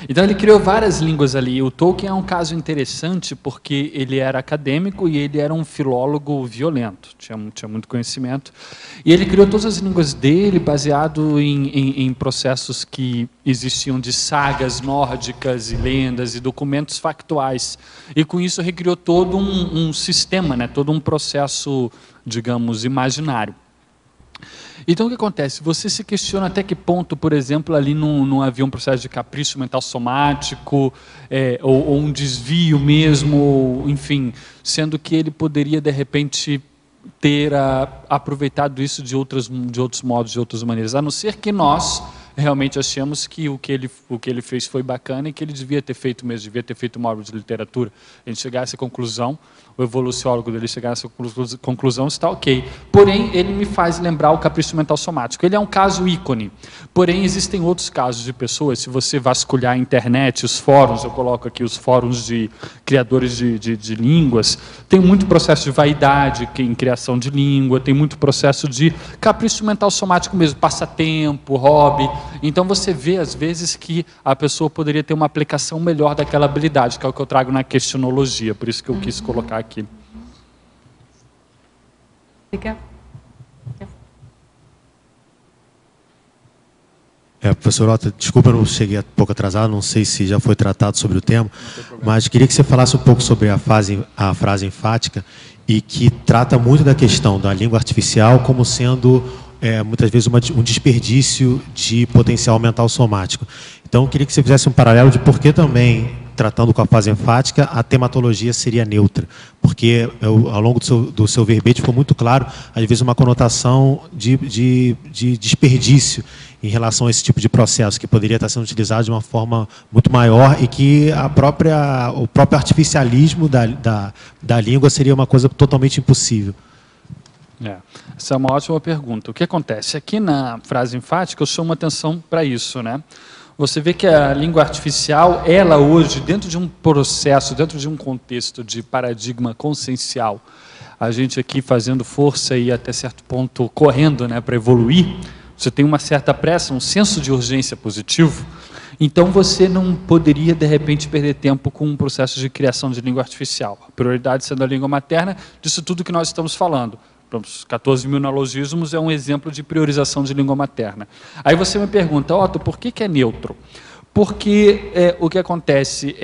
Então ele criou várias línguas ali. O Tolkien é um caso interessante porque ele era acadêmico e ele era um filólogo violento, tinha muito conhecimento. E ele criou todas as línguas dele baseado em processos que existiam de sagas nórdicas e lendas e documentos factuais. E com isso recriou todo um sistema, né? Todo um processo, digamos, imaginário. Então, o que acontece? Você se questiona até que ponto, por exemplo, ali não havia um processo de capricho mental somático, ou um desvio mesmo, enfim, sendo que ele poderia, de repente, ter aproveitado isso de outros modos, de outras maneiras, a não ser que nós realmente achamos que o que ele fez foi bacana e que ele devia ter feito mesmo, devia ter feito uma obra de literatura. A gente chegar a essa conclusão, o evoluciólogo dele chegar a essa conclusão, está ok. Porém, ele me faz lembrar o capricho mental somático. Ele é um caso ícone. Porém, existem outros casos de pessoas, se você vasculhar a internet, os fóruns, eu coloco aqui os fóruns de criadores de línguas, tem muito processo de vaidade em criação de língua, tem muito processo de capricho mental somático mesmo, passatempo, hobby. Então você vê, às vezes, que a pessoa poderia ter uma aplicação melhor daquela habilidade, que é o que eu trago na questionologia, por isso que eu quis colocar aqui. Professor Otto, desculpa, eu não cheguei um pouco atrasado, não sei se já foi tratado sobre o tema, mas queria que você falasse um pouco sobre a frase enfática e que trata muito da questão da língua artificial como sendo muitas vezes um desperdício de potencial mental somático. Então, eu queria que você fizesse um paralelo de por que também, tratando com a fase enfática, a tematologia seria neutra. Porque, ao longo do seu verbete, ficou muito claro, às vezes, uma conotação de desperdício em relação a esse tipo de processo, que poderia estar sendo utilizado de uma forma muito maior e que o próprio artificialismo da língua seria uma coisa totalmente impossível. Essa é uma ótima pergunta. O que acontece? Aqui na frase enfática, eu chamo atenção para isso, né? Você vê que a língua artificial, ela hoje, dentro de um processo, dentro de um contexto de paradigma consciencial, a gente aqui fazendo força e até certo ponto correndo, né, para evoluir, você tem uma certa pressa, um senso de urgência positivo, então você não poderia, de repente, perder tempo com um processo de criação de língua artificial. A prioridade sendo a língua materna, disso tudo que nós estamos falando. Os 14 mil neologismos é um exemplo de priorização de língua materna. Aí você me pergunta, Otto, por que é neutro? Porque o que acontece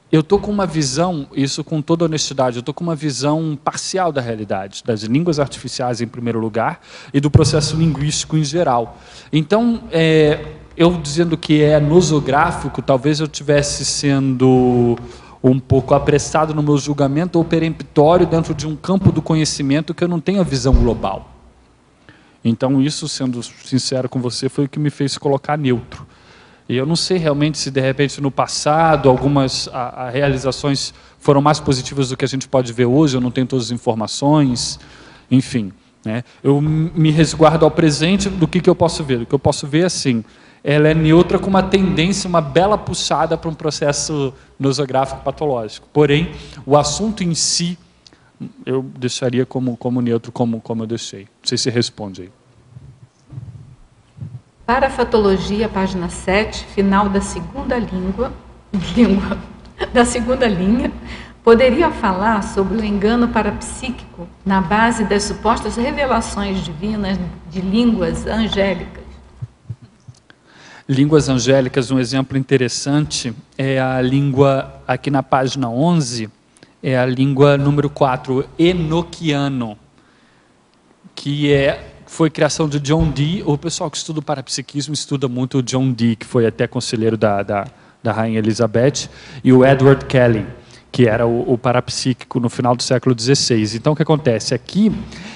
eu estou com uma visão, isso com toda honestidade, eu estou com uma visão parcial da realidade, das línguas artificiais em primeiro lugar e do processo linguístico em geral. Então, eu dizendo que é nosográfico, talvez eu estivesse sendo um pouco apressado no meu julgamento ou peremptório dentro de um campo do conhecimento que eu não tenho a visão global. Então, isso, sendo sincero com você, foi o que me fez colocar neutro. E eu não sei realmente se, de repente, no passado, algumas realizações foram mais positivas do que a gente pode ver hoje, eu não tenho todas as informações, enfim. Né? Eu me resguardo ao presente do que eu posso ver. O que eu posso ver, assim, ela é neutra com uma tendência, uma bela puxada para um processo nosográfico patológico. Porém, o assunto em si, eu deixaria como neutro, como eu deixei. Não sei se responde aí. Para a fatologia, página 7, final da segunda linha, poderia falar sobre o engano parapsíquico na base das supostas revelações divinas de línguas angélicas? Línguas angélicas, um exemplo interessante é a língua, aqui na página 11, é a língua número 4, enoquiano, que foi criação de John Dee. O pessoal que estuda o parapsiquismo estuda muito o John Dee, que foi até conselheiro da Rainha Elizabeth, e o Edward Kelly, que era o parapsíquico no final do século XVI. Então, o que acontece? Aqui,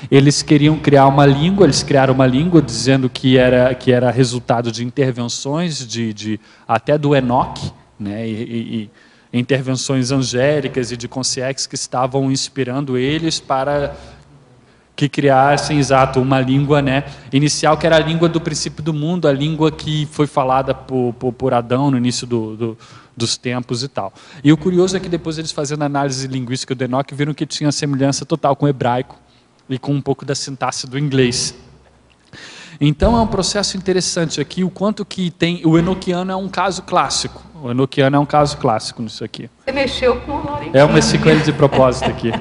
eles queriam criar uma língua, eles criaram uma língua dizendo que era resultado de intervenções, até do Enoque, né, e intervenções angélicas e de consciências que estavam inspirando eles para que criassem, exato, uma língua, né, inicial, que era a língua do princípio do mundo, a língua que foi falada por Adão no início dos tempos e tal. E o curioso é que depois eles, fazendo a análise linguística do Enoque, viram que tinha semelhança total com o hebraico e com um pouco da sintaxe do inglês. Então é um processo interessante aqui, o quanto que tem... O enoquiano é um caso clássico. O enoquiano é um caso clássico nisso aqui. Você mexeu com o Laurentino. Eu mexi com ele de propósito aqui.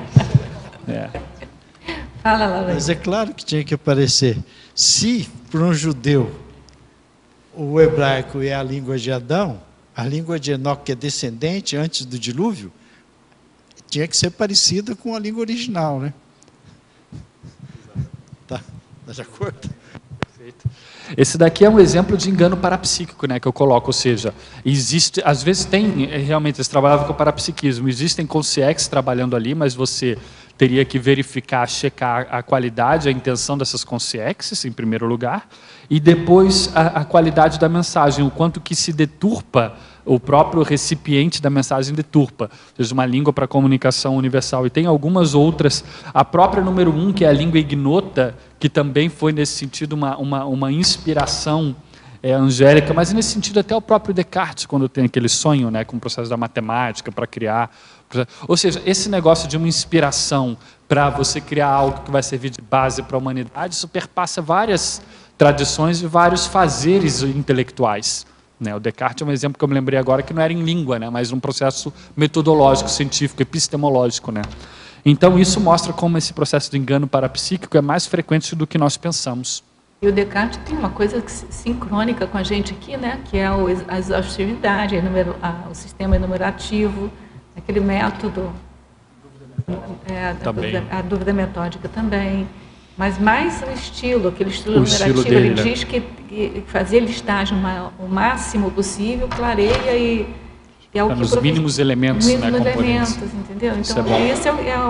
Fala, Laurentino. Mas é claro que tinha que aparecer. Se, para um judeu, o hebraico é a língua de Adão, a língua de Enoque, que é descendente antes do dilúvio, tinha que ser parecida com a língua original, né? Tá de acordo? Perfeito. Esse daqui é um exemplo de engano parapsíquico, né, que eu coloco, ou seja, existe, às vezes tem, realmente, eles trabalhavam com o parapsiquismo, existem consciências trabalhando ali, mas você teria que verificar, checar a qualidade, a intenção dessas consciências, em primeiro lugar, e depois a qualidade da mensagem, o quanto que se deturpa, o próprio recipiente da mensagem deturpa, ou seja, uma língua para comunicação universal. E tem algumas outras, a própria número 1, que é a língua ignota, que também foi nesse sentido uma inspiração angélica, mas nesse sentido até o próprio Descartes, quando tem aquele sonho, né, com o processo da matemática para criar, ou seja, esse negócio de uma inspiração para você criar algo que vai servir de base para a humanidade, isso perpassa várias tradições e vários fazeres intelectuais. O Descartes é um exemplo que eu me lembrei agora, que não era em língua, né, mas um processo metodológico, científico, epistemológico. Né. Então, isso mostra como esse processo de engano parapsíquico é mais frequente do que nós pensamos. E o Descartes tem uma coisa sincrônica com a gente aqui, né, que é a exaustividade, o sistema enumerativo, aquele método, a dúvida metódica também. Mas mais o estilo, aquele estilo enumerativo, dele, ele diz que fazer listagem o máximo possível, clareia e é o que nos mínimos elementos, né, componentes, entendeu? Então, isso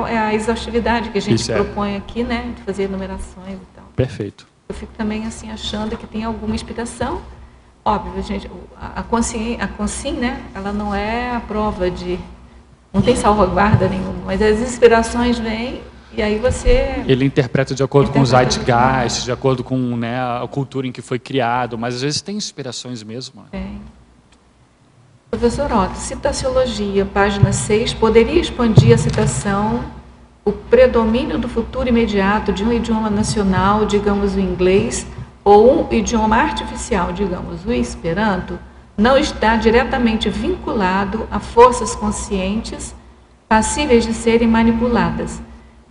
é a exaustividade que a gente propõe aqui, né, de fazer enumerações e tal. Perfeito. Eu fico também assim achando que tem alguma inspiração. Óbvio, gente, a consciência, né, ela não é a prova de... Não tem salvaguarda nenhuma, mas as inspirações vêm. E aí você... Ele interpreta de acordo com os zeitgeist, de acordo com, né, a cultura em que foi criado, mas às vezes tem inspirações mesmo. Tem. Professor Otto, citaciologia, página 6, poderia expandir a citação, o predomínio do futuro imediato de um idioma nacional, digamos o inglês, ou um idioma artificial, digamos o esperanto, não está diretamente vinculado a forças conscientes passíveis de serem manipuladas.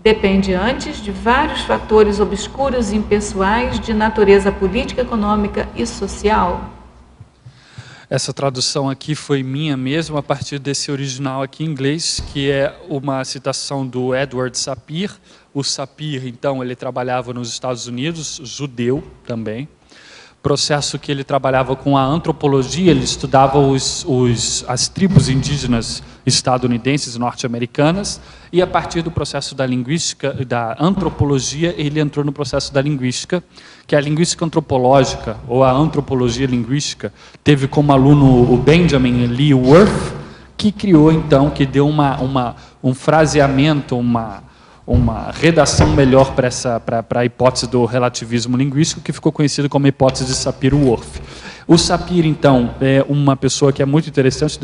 Depende antes de vários fatores obscuros e impessoais de natureza política, econômica e social. Essa tradução aqui foi minha mesmo, a partir desse original aqui em inglês, que é uma citação do Edward Sapir. O Sapir, então, ele trabalhava nos Estados Unidos, judeu também. Processo que ele trabalhava com a antropologia, ele estudava as tribos indígenas estadunidenses e norte-americanas, e a partir do processo da linguística, da antropologia, ele entrou no processo da linguística, que é a linguística antropológica, ou a antropologia linguística, teve como aluno o Benjamin Lee Worth, que criou, então, que deu um fraseamento, uma redação melhor para a hipótese do relativismo linguístico, que ficou conhecido como a hipótese de Sapir-Whorf. O Sapir, então, é uma pessoa que é muito interessante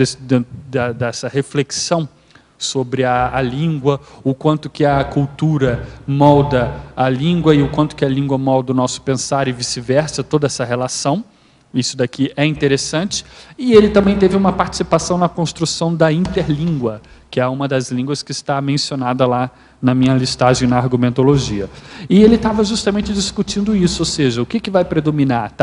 dessa reflexão sobre a língua, o quanto que a cultura molda a língua e o quanto que a língua molda o nosso pensar e vice-versa, toda essa relação. isso daqui é interessante. E ele também teve uma participação na construção da interlíngua, que é uma das línguas que está mencionada lá na minha listagem na argumentologia. E ele estava justamente discutindo isso, ou seja, o que vai predominar?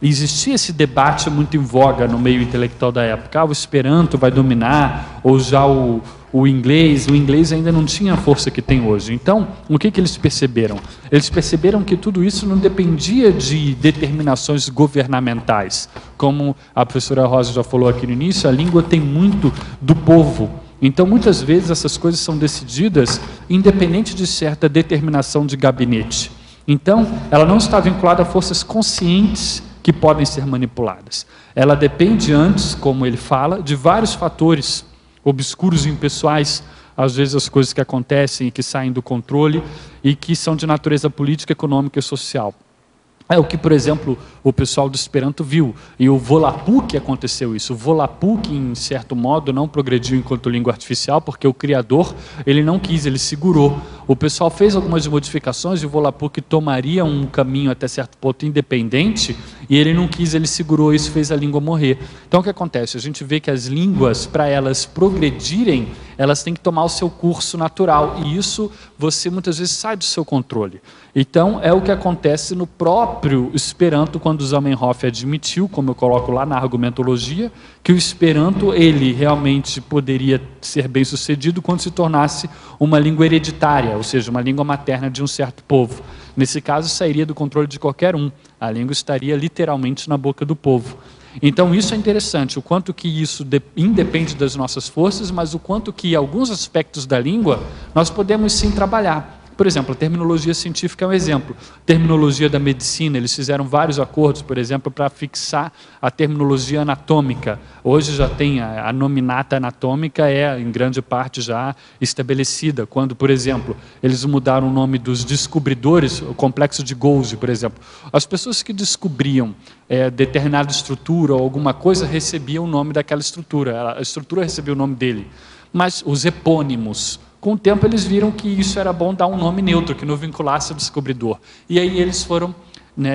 Existia esse debate muito em voga no meio intelectual da época, o Esperanto vai dominar, ou já o inglês ainda não tinha a força que tem hoje. Então, o que eles perceberam? Eles perceberam que tudo isso não dependia de determinações governamentais. Como a professora Rosa já falou aqui no início, a língua tem muito do povo. Então, muitas vezes, essas coisas são decididas independente de certa determinação de gabinete. Então, ela não está vinculada a forças conscientes que podem ser manipuladas. Ela depende antes, como ele fala, de vários fatores obscuros e impessoais, às vezes as coisas que acontecem e que saem do controle e que são de natureza política, econômica e social. É o que, por exemplo, o pessoal do Esperanto viu. E o Volapük aconteceu isso. O Volapük, em certo modo, não progrediu enquanto língua artificial, porque o criador, ele não quis, ele segurou. O pessoal fez algumas modificações e o Volapük tomaria um caminho até certo ponto independente, e ele não quis, ele segurou, isso fez a língua morrer. Então, o que acontece? A gente vê que as línguas, para elas progredirem, elas têm que tomar o seu curso natural, e isso você muitas vezes sai do seu controle. Então, é o que acontece no próprio Esperanto, quando Zamenhof admitiu, como eu coloco lá na argumentologia, que o Esperanto, ele realmente poderia ser bem sucedido quando se tornasse uma língua hereditária, ou seja, uma língua materna de um certo povo. Nesse caso, sairia do controle de qualquer um. A língua estaria literalmente na boca do povo. Então, isso é interessante, o quanto que isso independe das nossas forças, mas o quanto que alguns aspectos da língua nós podemos sim trabalhar. Por exemplo, a terminologia científica é um exemplo. Terminologia da medicina, eles fizeram vários acordos, por exemplo, para fixar a terminologia anatômica. Hoje já tem a nominata anatômica, em grande parte já estabelecida. Quando, por exemplo, eles mudaram o nome dos descobridores, o complexo de Golgi, por exemplo. As pessoas que descobriam determinada estrutura ou alguma coisa recebiam o nome daquela estrutura. A estrutura recebia o nome dele. Mas os epônimos, com o tempo eles viram que isso era bom dar um nome neutro, que não vinculasse o descobridor. E aí eles foram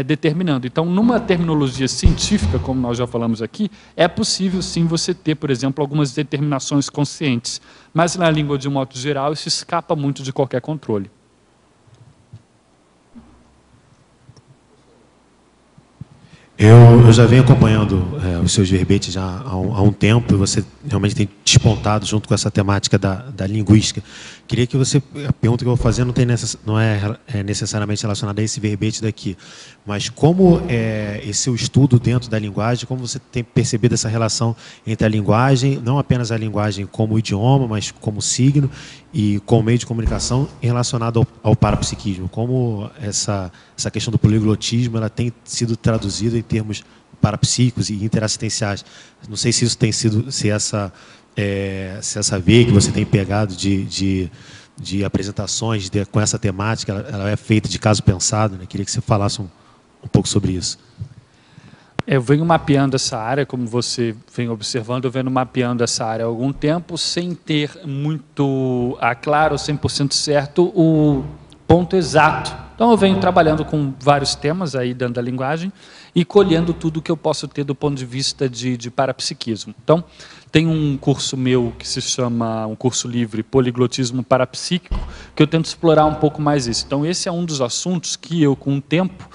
determinando. Então, numa terminologia científica, como nós já falamos aqui, é possível sim você ter, por exemplo, algumas determinações conscientes. Mas na língua de um modo geral, isso escapa muito de qualquer controle. Eu já venho acompanhando os seus verbetes já há um tempo, e você realmente tem despontado junto com essa temática da linguística. Queria que você, a pergunta que eu vou fazer não é necessariamente relacionada a esse verbete daqui, mas como esse seu estudo dentro da linguagem, como você tem percebido essa relação entre a linguagem, não apenas a linguagem como idioma, mas como signo e como meio de comunicação relacionado ao parapsiquismo, como essa questão do poliglotismo ela tem sido traduzida em termos parapsíquicos e interassistenciais. Não sei se isso tem sido, se essa veia que você tem pegado de apresentações com essa temática, ela é feita de caso pensado, né? Queria que você falasse um pouco sobre isso. Eu venho mapeando essa área, como você vem observando, eu venho mapeando essa área há algum tempo, sem ter muito claro, 100% certo, o ponto exato. Então, eu venho trabalhando com vários temas aí dentro da linguagem e colhendo tudo que eu posso ter do ponto de vista de parapsiquismo. Então, tem um curso meu que se chama, um curso livre, Poliglotismo Parapsíquico, que eu tento explorar um pouco mais isso. Então, esse é um dos assuntos que eu, com o tempo,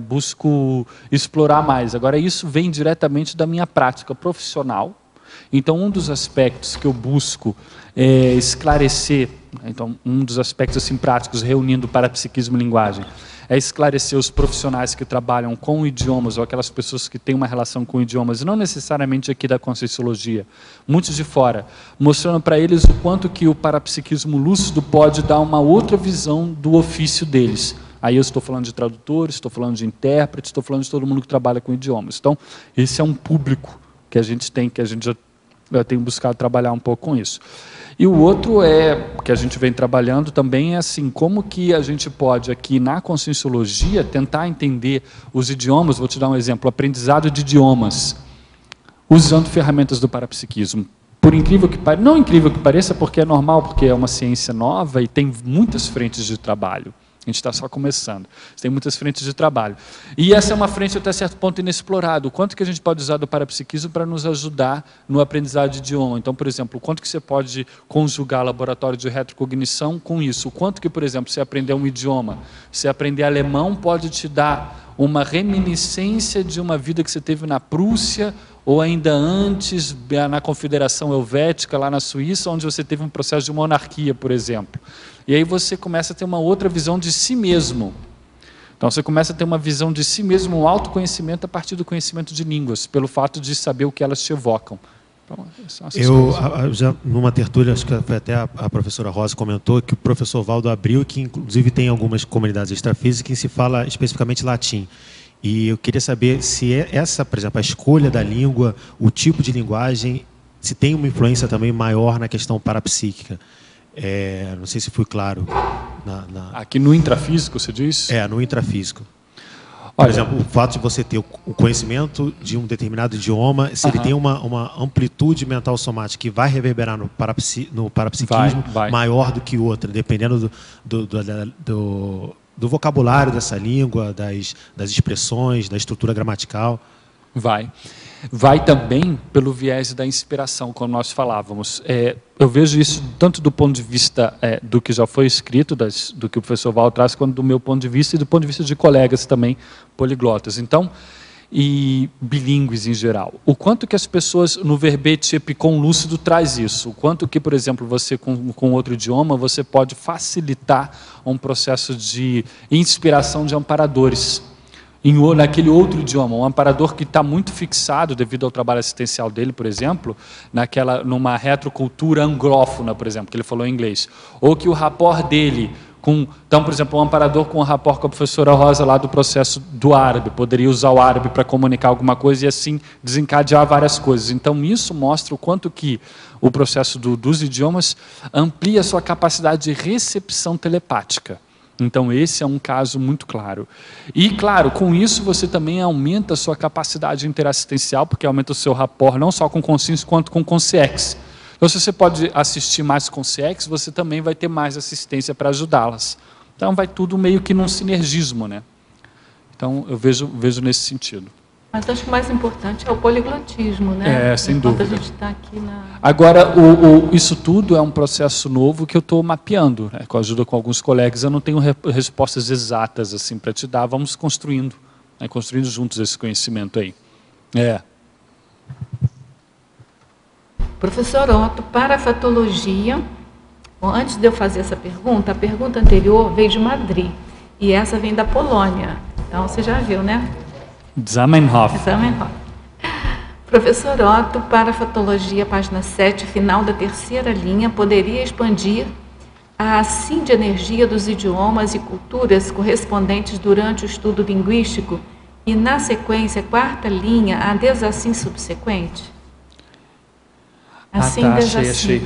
busco explorar mais. Agora, isso vem diretamente da minha prática profissional. Então, um dos aspectos que eu busco esclarecer, então, um dos aspectos assim, práticos, reunindo parapsiquismo e linguagem, é esclarecer os profissionais que trabalham com idiomas, ou aquelas pessoas que têm uma relação com idiomas, não necessariamente aqui da Conscienciologia, muitos de fora, mostrando para eles o quanto que o parapsiquismo lúcido pode dar uma outra visão do ofício deles. Aí eu estou falando de tradutores, estou falando de intérpretes, estou falando de todo mundo que trabalha com idiomas. Então, esse é um público que a gente tem, que a gente já tem buscado trabalhar um pouco com isso. E o outro que a gente vem trabalhando também, é assim, como que a gente pode aqui na Conscienciologia tentar entender os idiomas, vou te dar um exemplo, aprendizado de idiomas, usando ferramentas do parapsiquismo. Por incrível que pareça, não incrível que pareça, porque é normal, porque é uma ciência nova e tem muitas frentes de trabalho. A gente está só começando. Tem muitas frentes de trabalho. E essa é uma frente até certo ponto inexplorada. O quanto que a gente pode usar do parapsiquismo para nos ajudar no aprendizado de idioma. Então, por exemplo, o quanto que você pode conjugar laboratório de retrocognição com isso. O quanto que, por exemplo, você aprender um idioma, você aprender alemão pode te dar uma reminiscência de uma vida que você teve na Prússia ou ainda antes na Confederação Helvética, lá na Suíça, onde você teve um processo de monarquia, por exemplo. E aí você começa a ter uma outra visão de si mesmo. Então você começa a ter uma visão de si mesmo, um autoconhecimento a partir do conhecimento de línguas, pelo fato de saber o que elas te evocam. Então, eu já numa tertúlia, acho que foi até a professora Rosa comentou que o professor Valdo abriu, que inclusive tem algumas comunidades extrafísicas que se fala especificamente latim. E eu queria saber se essa, por exemplo, a escolha da língua, o tipo de linguagem, se tem uma influência também maior na questão parapsíquica. Não sei se fui claro. Aqui no intrafísico, você diz? No intrafísico. Por exemplo, o fato de você ter o conhecimento de um determinado idioma, se ele tem uma amplitude mental somática que vai reverberar no parapsiquismo maior do que outra, dependendo do vocabulário dessa língua, das expressões, da estrutura gramatical. Vai também pelo viés da inspiração, como nós falávamos. Eu vejo isso tanto do ponto de vista do que já foi escrito, do que o professor Val traz, quanto do meu ponto de vista e do ponto de vista de colegas também poliglotas. Então, e bilíngues em geral. O quanto que as pessoas, no verbete epicom lúcido, traz isso. O quanto que, por exemplo, você com outro idioma, você pode facilitar um processo de inspiração de amparadores. Naquele outro idioma, um amparador que está muito fixado devido ao trabalho assistencial dele, por exemplo, numa retrocultura anglófona, por exemplo, que ele falou em inglês, ou que o rapport dele então, por exemplo, um amparador com um rapport com a professora Rosa lá do processo do árabe, poderia usar o árabe para comunicar alguma coisa e assim desencadear várias coisas. Então, isso mostra o quanto que o processo dos idiomas amplia a sua capacidade de recepção telepática. Então, esse é um caso muito claro. E, claro, com isso você também aumenta a sua capacidade interassistencial, porque aumenta o seu rapport não só com consciência, quanto com consciex. Então, se você pode assistir mais consciex, você também vai ter mais assistência para ajudá-las. Então, vai tudo meio que num sinergismo, né? Então, eu vejo nesse sentido. Mas acho que o mais importante é o poliglotismo, né? Sem dúvida. Enquanto a gente está aqui Agora, isso tudo é um processo novo que eu estou mapeando, né? Com a ajuda com alguns colegas. Eu não tenho respostas exatas assim para te dar. Vamos construindo, né? Construindo juntos esse conhecimento aí. Professor Otto, para a fatologia, antes de eu fazer essa pergunta, a pergunta anterior veio de Madrid e essa vem da Polônia. Então, você já viu, né? Zamenhof. Professor Otto, para a fatologia, página 7, final da terceira linha, poderia expandir a assim de energia dos idiomas e culturas correspondentes durante o estudo linguístico e, na sequência, quarta linha, a desassim subsequente? Achei.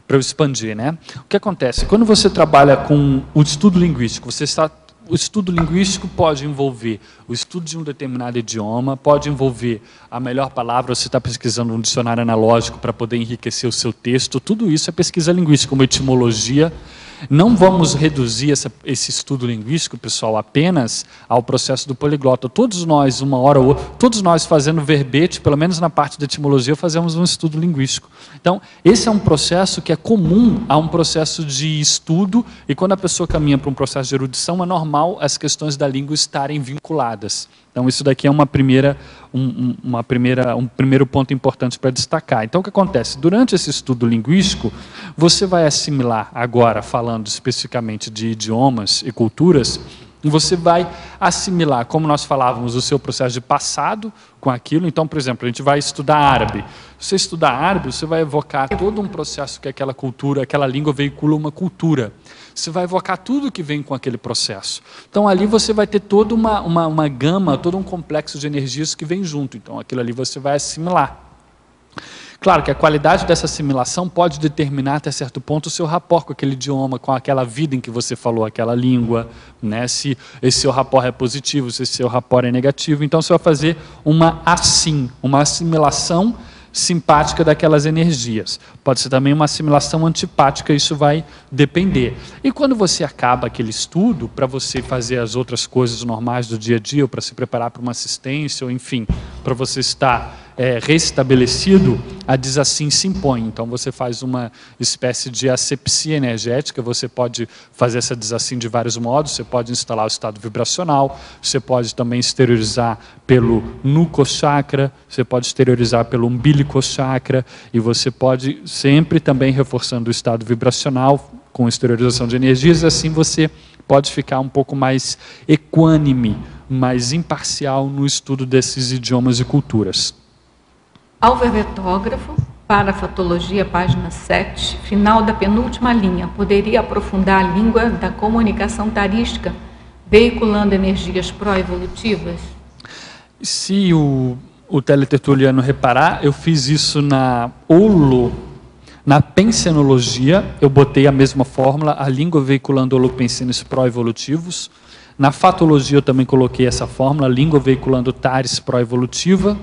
Para eu expandir, né? O que acontece? Quando você trabalha com o estudo linguístico, o estudo linguístico pode envolver o estudo de um determinado idioma, pode envolver a melhor palavra, você está pesquisando um dicionário analógico para poder enriquecer o seu texto, tudo isso é pesquisa linguística, como etimologia. Não vamos reduzir esse estudo linguístico, pessoal, apenas ao processo do poliglota. Todos nós, uma hora ou outra, todos nós fazendo verbete, pelo menos na parte da etimologia, fazemos um estudo linguístico. Então, esse é um processo que é comum a um processo de estudo, e quando a pessoa caminha para um processo de erudição, é normal as questões da língua estarem vinculadas. Então, isso daqui é um primeiro ponto importante para destacar. Então, o que acontece? Durante esse estudo linguístico, você vai assimilar, agora falando especificamente de idiomas e culturas, você vai assimilar, como nós falávamos, o seu processo de passado com aquilo. Então, por exemplo, a gente vai estudar árabe. Se você estudar árabe, você vai evocar todo um processo que aquela cultura, aquela língua veicula uma cultura. Você vai evocar tudo que vem com aquele processo. Então, ali você vai ter toda uma gama, todo um complexo de energias que vem junto. Então, aquilo ali você vai assimilar. Claro que a qualidade dessa assimilação pode determinar até certo ponto o seu rapport com aquele idioma, com aquela vida em que você falou aquela língua, né? Se esse seu rapport é positivo, se esse seu rapport é negativo. Então, você vai fazer uma assimilação simpática daquelas energias. Pode ser também uma assimilação antipática, isso vai depender. E quando você acaba aquele estudo, para você fazer as outras coisas normais do dia a dia, ou para se preparar para uma assistência, ou enfim, para você estar restabelecido, a desassim se impõe. Então você faz uma espécie de asepsia energética, você pode fazer essa desassim de vários modos, você pode instalar o estado vibracional, você pode também exteriorizar pelo nuco chakra, você pode exteriorizar pelo umbilico chakra, e você pode sempre também reforçando o estado vibracional com exteriorização de energias, assim você pode ficar um pouco mais equânime, mais imparcial no estudo desses idiomas e culturas. Alverbetógrafo, parafatologia, página 7, final da penúltima linha. Poderia aprofundar a língua da comunicação tarística, veiculando energias pró-evolutivas? Se o teletertuliano reparar, eu fiz isso na pensenologia, eu botei a mesma fórmula, a língua veiculando holopensenes pró-evolutivos. Na fatologia eu também coloquei essa fórmula, língua veiculando tares pró-evolutiva.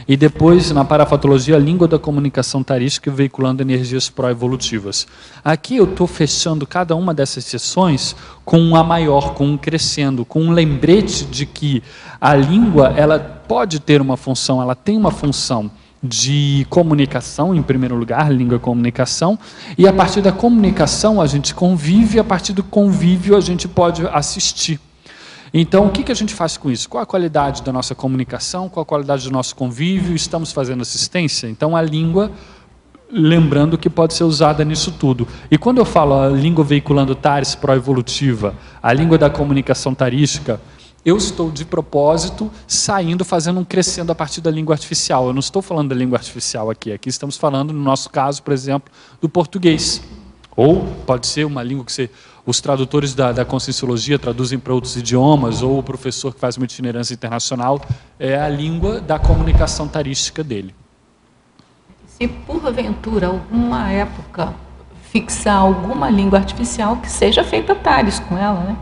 E depois, na parafatologia, a língua da comunicação tarística veiculando energias pró-evolutivas. Aqui eu estou fechando cada uma dessas sessões com um A maior, com um crescendo, com um lembrete de que a língua ela pode ter uma função, ela tem uma função de comunicação, em primeiro lugar, língua e comunicação, e a partir da comunicação a gente convive, a partir do convívio a gente pode assistir. Então, o que a gente faz com isso? Qual a qualidade da nossa comunicação? Qual a qualidade do nosso convívio? Estamos fazendo assistência? Então, a língua, lembrando que pode ser usada nisso tudo. E quando eu falo a língua veiculando tares pró-evolutiva, a língua da comunicação tarística, eu estou, de propósito, fazendo um crescendo a partir da língua artificial. Eu não estou falando da língua artificial aqui. Aqui estamos falando, no nosso caso, por exemplo, do português. Ou pode ser uma língua que os tradutores da Conscienciologia traduzem para outros idiomas, ou o professor que faz uma itinerância internacional, é a língua da comunicação tarística dele. Se porventura, alguma época, fixar alguma língua artificial, que seja feita tares com ela, né?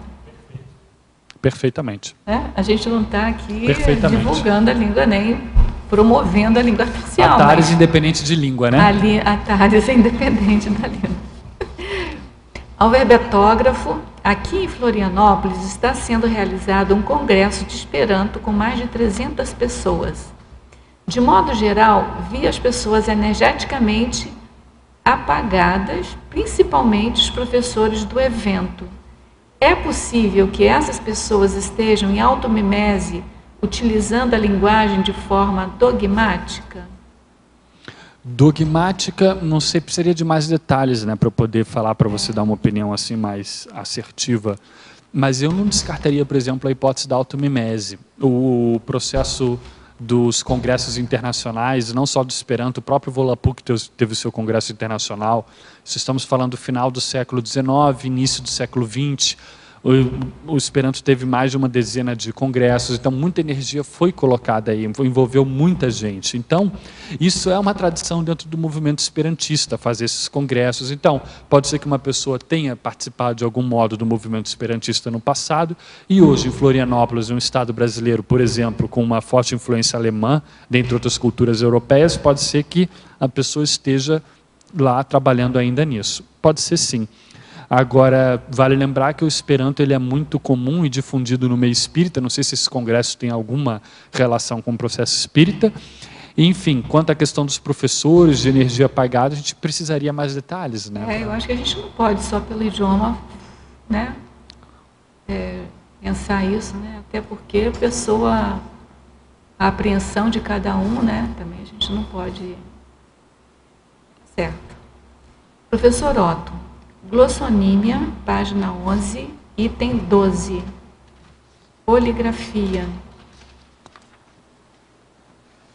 Perfeitamente. A gente não está aqui divulgando a língua, nem promovendo a língua artificial. A tares independente de língua, né? A tares é independente da língua. Alverbetógrafo, aqui em Florianópolis está sendo realizado um congresso de Esperanto com mais de 300 pessoas. De modo geral, vi as pessoas energeticamente apagadas, principalmente os professores do evento. É possível que essas pessoas estejam em automimese, utilizando a linguagem de forma dogmática? Dogmática, não sei, precisaria de mais detalhes, né, para eu poder falar para você dar uma opinião assim mais assertiva. Mas eu não descartaria, por exemplo, a hipótese da automimese. O processo dos congressos internacionais, não só do Esperanto, o próprio Volapük teve o seu congresso internacional. Estamos falando do final do século XIX, início do século XX. O Esperanto teve mais de uma dezena de congressos, então muita energia foi colocada aí, envolveu muita gente. Então, isso é uma tradição dentro do movimento esperantista, fazer esses congressos. Então, pode ser que uma pessoa tenha participado de algum modo do movimento esperantista no passado, e hoje em Florianópolis, um estado brasileiro, por exemplo, com uma forte influência alemã, dentre outras culturas europeias, pode ser que a pessoa esteja lá trabalhando ainda nisso. Pode ser sim. Agora, vale lembrar que o Esperanto ele é muito comum e difundido no meio espírita, não sei se esse congresso tem alguma relação com o processo espírita. Enfim, quanto à questão dos professores, de energia apagada, a gente precisaria mais detalhes, né? Eu acho que a gente não pode só pelo idioma, né, pensar isso, né? Até porque a apreensão de cada um, né, também a gente não pode... Certo. Professor Otto, glossonímia, página 11, item 12. Poligrafia.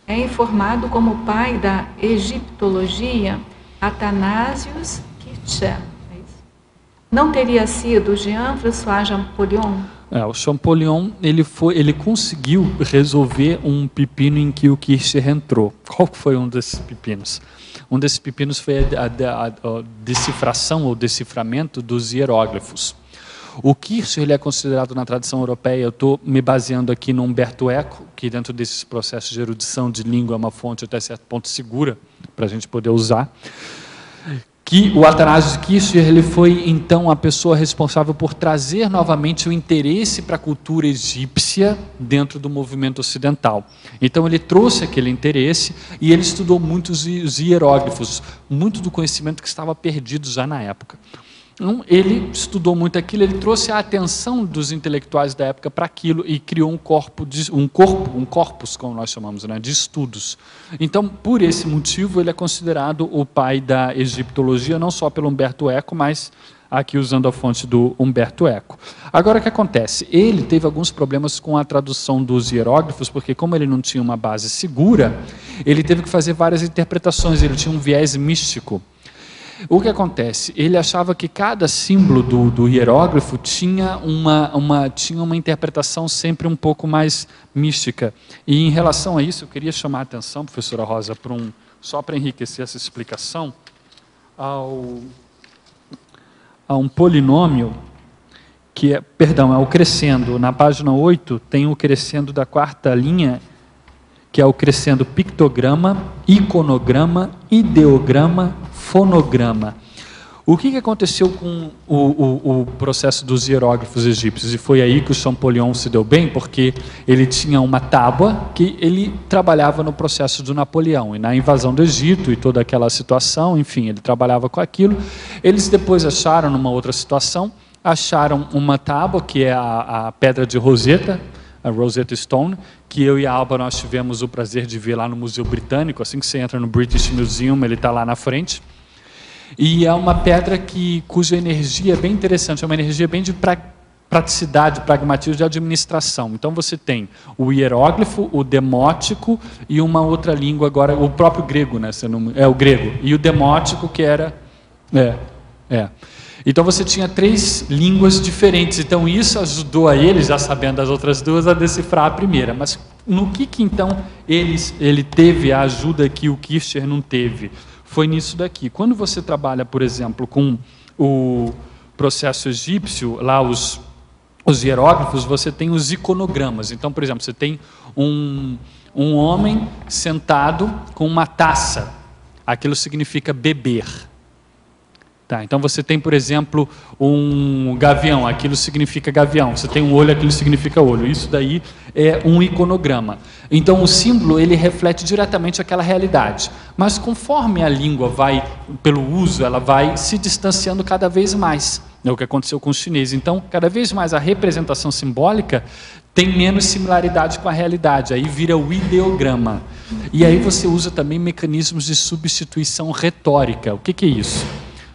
É informado como pai da egiptologia Athanasius Kircher. Não teria sido Jean-François Champollion? O Champollion ele conseguiu resolver um pepino em que o Kircher entrou. Qual foi um desses pepinos? Um desses pepinos foi a decifração ou deciframento dos hieróglifos. O Kircher, ele é considerado na tradição europeia, eu estou me baseando aqui no Umberto Eco, que dentro desses processos de erudição de língua é uma fonte até certo ponto segura para a gente poder usar, que o Athanasius Kircher, ele foi então a pessoa responsável por trazer novamente o interesse para a cultura egípcia dentro do movimento ocidental. Então ele trouxe aquele interesse e ele estudou muito os hieróglifos, muito do conhecimento que estava perdido já na época. Então, ele estudou muito aquilo, ele trouxe a atenção dos intelectuais da época para aquilo e criou um corpus, como nós chamamos, né, de estudos. Então, por esse motivo, ele é considerado o pai da egiptologia, não só pelo Umberto Eco, mas aqui usando a fonte do Umberto Eco. Agora, o que acontece? Ele teve alguns problemas com a tradução dos hieróglifos, porque como ele não tinha uma base segura, ele teve que fazer várias interpretações, ele tinha um viés místico. O que acontece? Ele achava que cada símbolo do hieróglifo tinha uma interpretação sempre um pouco mais mística. E em relação a isso, eu queria chamar a atenção, professora Rosa, só para enriquecer essa explicação, a um polinômio que é o crescendo. Na página 8 tem o crescendo da quarta linha, que é o crescendo pictograma, iconograma, ideograma, fonograma. O que aconteceu com o processo dos hieróglifos egípcios? E foi aí que o Champollion se deu bem, porque ele tinha uma tábua que ele trabalhava no processo do Napoleão, e na invasão do Egito e toda aquela situação, enfim, ele trabalhava com aquilo. Eles depois acharam, numa outra situação, acharam uma tábua, que é a pedra de Rosetta, a Rosetta Stone, que eu e a Alba nós tivemos o prazer de ver lá no Museu Britânico. Assim que você entra no British Museum, ele está lá na frente. E é uma pedra cuja energia é bem interessante, é uma energia bem de praticidade, pragmatismo, de administração. Então você tem o hieróglifo, o demótico e uma outra língua agora, o próprio grego, né? É o grego. E o demótico que era... Então você tinha 3 línguas diferentes, então isso ajudou a ele, já sabendo as outras duas, a decifrar a primeira. Mas no que então ele teve a ajuda que o Kircher não teve? Foi nisso daqui. Quando você trabalha, por exemplo, com o processo egípcio, lá os hieróglifos, você tem os iconogramas. Então, por exemplo, você tem um homem sentado com uma taça. Aquilo significa beber. Tá, então você tem, por exemplo, um gavião, aquilo significa gavião. Você tem um olho, aquilo significa olho. Isso daí é um iconograma. Então o símbolo, ele reflete diretamente aquela realidade. Mas conforme a língua vai, pelo uso, ela vai se distanciando cada vez mais. É o que aconteceu com os chineses. Então, cada vez mais a representação simbólica tem menos similaridade com a realidade. Aí vira o ideograma. E aí você usa também mecanismos de substituição retórica. O que é isso?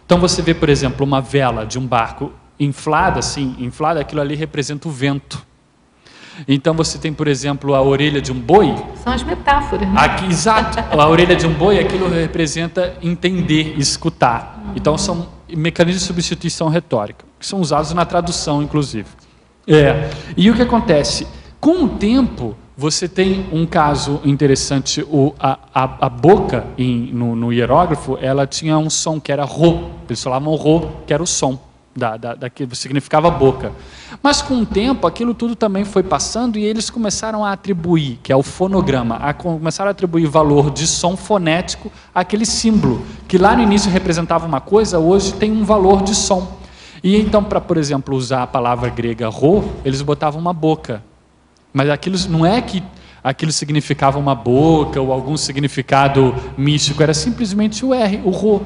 Então você vê, por exemplo, uma vela de um barco inflada, aquilo ali representa o vento. Então você tem, por exemplo, a orelha de um boi. São as metáforas, né? Aqui, exato. A orelha de um boi, aquilo representa entender, escutar. Então são mecanismos de substituição retórica, que são usados na tradução, inclusive. E o que acontece? Com o tempo, você tem um caso interessante, a boca no hierógrafo, ela tinha um som que era ro, eles falavam ro, que era o som, que significava boca. Mas com o tempo, aquilo tudo também foi passando e eles começaram a atribuir, que é o fonograma, começaram a atribuir valor de som fonético àquele símbolo, que lá no início representava uma coisa, hoje tem um valor de som. E então, para, por exemplo, usar a palavra grega ro, eles botavam uma boca. Mas aquilo não é que aquilo significava uma boca ou algum significado místico, era simplesmente o R, o Rho.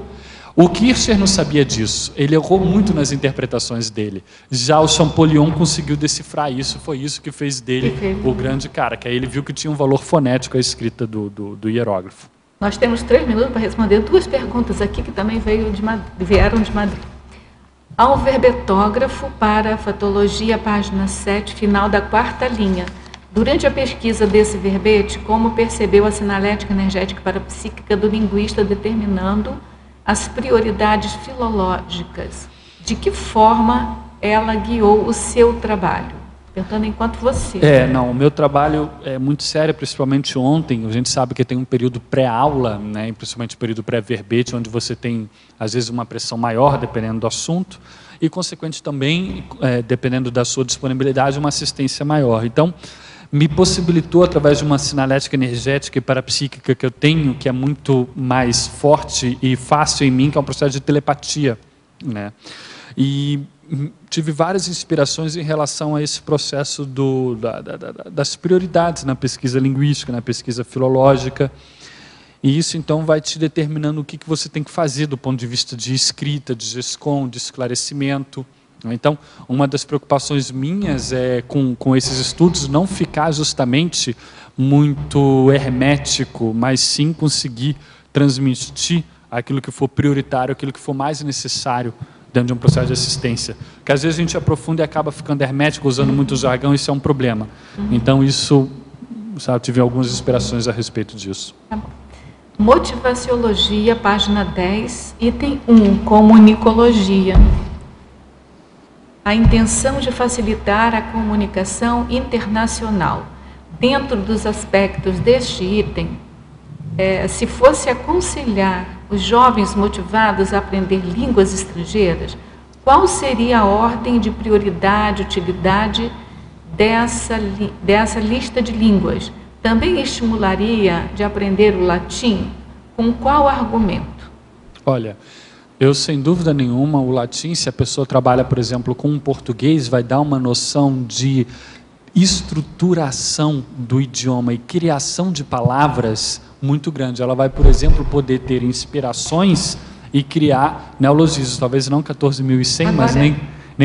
O Kircher não sabia disso, ele errou muito nas interpretações dele. Já o Champollion conseguiu decifrar isso, foi isso que fez dele o grande cara, que aí ele viu que tinha um valor fonético a escrita do hieróglifo. Nós temos 3 minutos para responder 2 perguntas aqui que também vieram de Madrid. Há um verbetógrafo para a fatologia, página 7, final da 4ª linha. Durante a pesquisa desse verbete, como percebeu a sinalética energética parapsíquica do linguista determinando as prioridades filológicas? De que forma ela guiou o seu trabalho? perguntando enquanto você. Não, o meu trabalho é muito sério, principalmente ontem. A gente sabe que tem um período pré-aula, né, principalmente o período pré-verbete, onde você tem, às vezes, uma pressão maior, dependendo do assunto, e, consequente também, dependendo da sua disponibilidade, uma assistência maior. Então, me possibilitou, através de uma sinalética energética e parapsíquica que eu tenho, que é muito mais forte e fácil em mim, que é um processo de telepatia, né? E tive várias inspirações em relação a esse processo das prioridades na pesquisa linguística, na pesquisa filológica. E isso, então, vai te determinando o que você tem que fazer do ponto de vista de escrita, de GESCOM, de esclarecimento. Então, uma das preocupações minhas é, com esses estudos, não ficar justamente muito hermético, mas sim conseguir transmitir aquilo que for prioritário, aquilo que for mais necessário dentro de um processo de assistência. Porque às vezes a gente aprofunda e acaba ficando hermético, usando muito jargão, isso é um problema. Então, isso, sabe, tive algumas inspirações a respeito disso. Motivaciologia, página 10, item 1, comunicologia. A intenção de facilitar a comunicação internacional. Dentro dos aspectos deste item, se fosse aconselhar os jovens motivados a aprender línguas estrangeiras, qual seria a ordem de prioridade e utilidade dessa lista de línguas? Também estimularia de aprender o latim? Com qual argumento? Olha, eu, sem dúvida nenhuma, o latim, se a pessoa trabalha, por exemplo, com um português, vai dar uma noção de estruturação do idioma e criação de palavras muito grande. Ela vai, por exemplo, poder ter inspirações e criar neologismos, talvez não 14.100, mas nem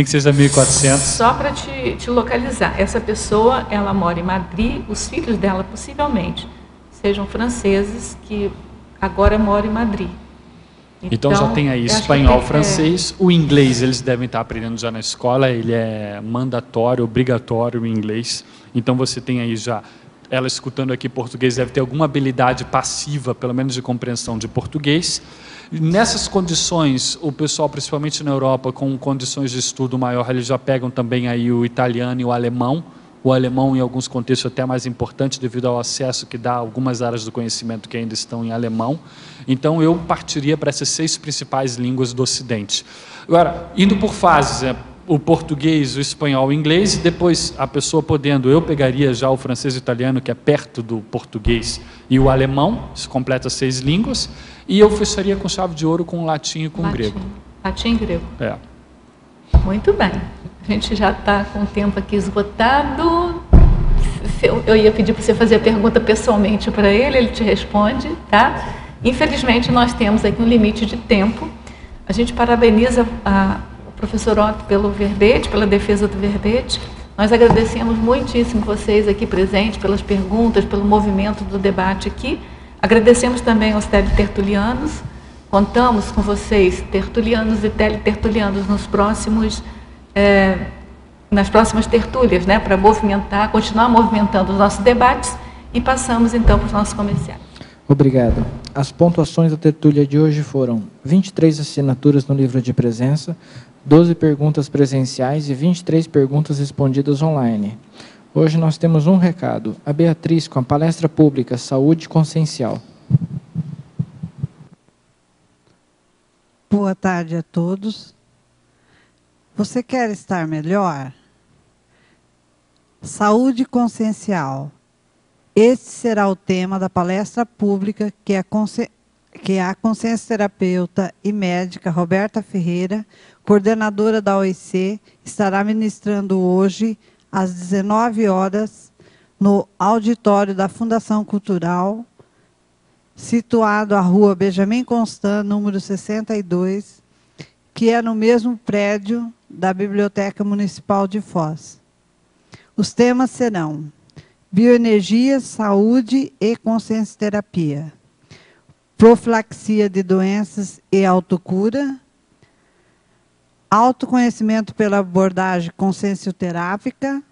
que seja 1.400. Só para te localizar, essa pessoa, ela mora em Madrid, os filhos dela, possivelmente, sejam franceses que agora moram em Madrid. Então já tem aí espanhol, francês, o inglês eles devem estar aprendendo já na escola, ele é mandatório, obrigatório o inglês. Então você tem aí já, ela escutando aqui português, deve ter alguma habilidade passiva, pelo menos de compreensão de português. Nessas condições, o pessoal, principalmente na Europa, com condições de estudo maior, eles já pegam também aí o italiano e o alemão. O alemão, em alguns contextos, até mais importante devido ao acesso que dá a algumas áreas do conhecimento que ainda estão em alemão. Então, eu partiria para essas 6 principais línguas do Ocidente. Agora, indo por fases, o português, o espanhol, o inglês, e depois a pessoa podendo, eu pegaria já o francês e o italiano, que é perto do português, e o alemão, isso completa 6 línguas, e eu fecharia com chave de ouro com o latim e com o grego. Latim e grego. Muito bem. A gente já está com o tempo aqui esgotado. Eu ia pedir para você fazer a pergunta pessoalmente para ele te responde, tá? Infelizmente, nós temos aqui um limite de tempo. A gente parabeniza o professor Otto pelo verbete, pela defesa do verbete. Nós agradecemos muitíssimo vocês aqui presentes, pelas perguntas, pelo movimento do debate aqui. Agradecemos também aos teletertulianos. Contamos com vocês, tertulianos e teletertulianos, nas próximas tertúlias, né, para continuar movimentando os nossos debates, e passamos então para os nossos comerciais. Obrigado. As pontuações da tertúlia de hoje foram 23 assinaturas no livro de presença, 12 perguntas presenciais e 23 perguntas respondidas online. Hoje nós temos um recado. A Beatriz com a palestra pública Saúde Consciencial. Boa tarde a todos. Você quer estar melhor? Saúde consciencial. Este será o tema da palestra pública que a consciencioterapeuta e médica Roberta Ferreira, coordenadora da OIC, estará ministrando hoje às 19 horas no auditório da Fundação Cultural, situado à rua Benjamin Constant, número 62, que é no mesmo prédio da Biblioteca Municipal de Foz. Os temas serão bioenergia, saúde e consciencioterapia, profilaxia de doenças e autocura, autoconhecimento pela abordagem consciencioterápica,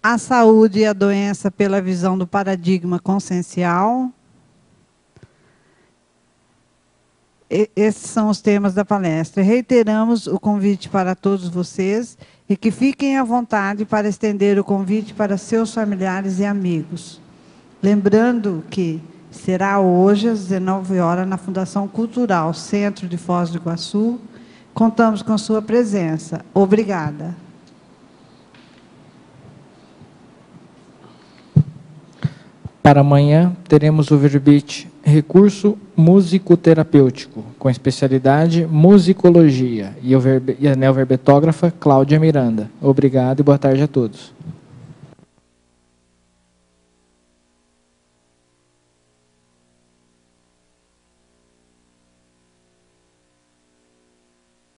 a saúde e a doença pela visão do paradigma consciencial, esses são os temas da palestra. Reiteramos o convite para todos vocês e que fiquem à vontade para estender o convite para seus familiares e amigos. Lembrando que será hoje às 19 horas na Fundação Cultural Centro de Foz do Iguaçu. Contamos com sua presença. Obrigada. Para amanhã, teremos o verbete Recurso Musicoterapêutico, com especialidade Musicologia, e a neoverbetógrafa Cláudia Miranda. Obrigado e boa tarde a todos.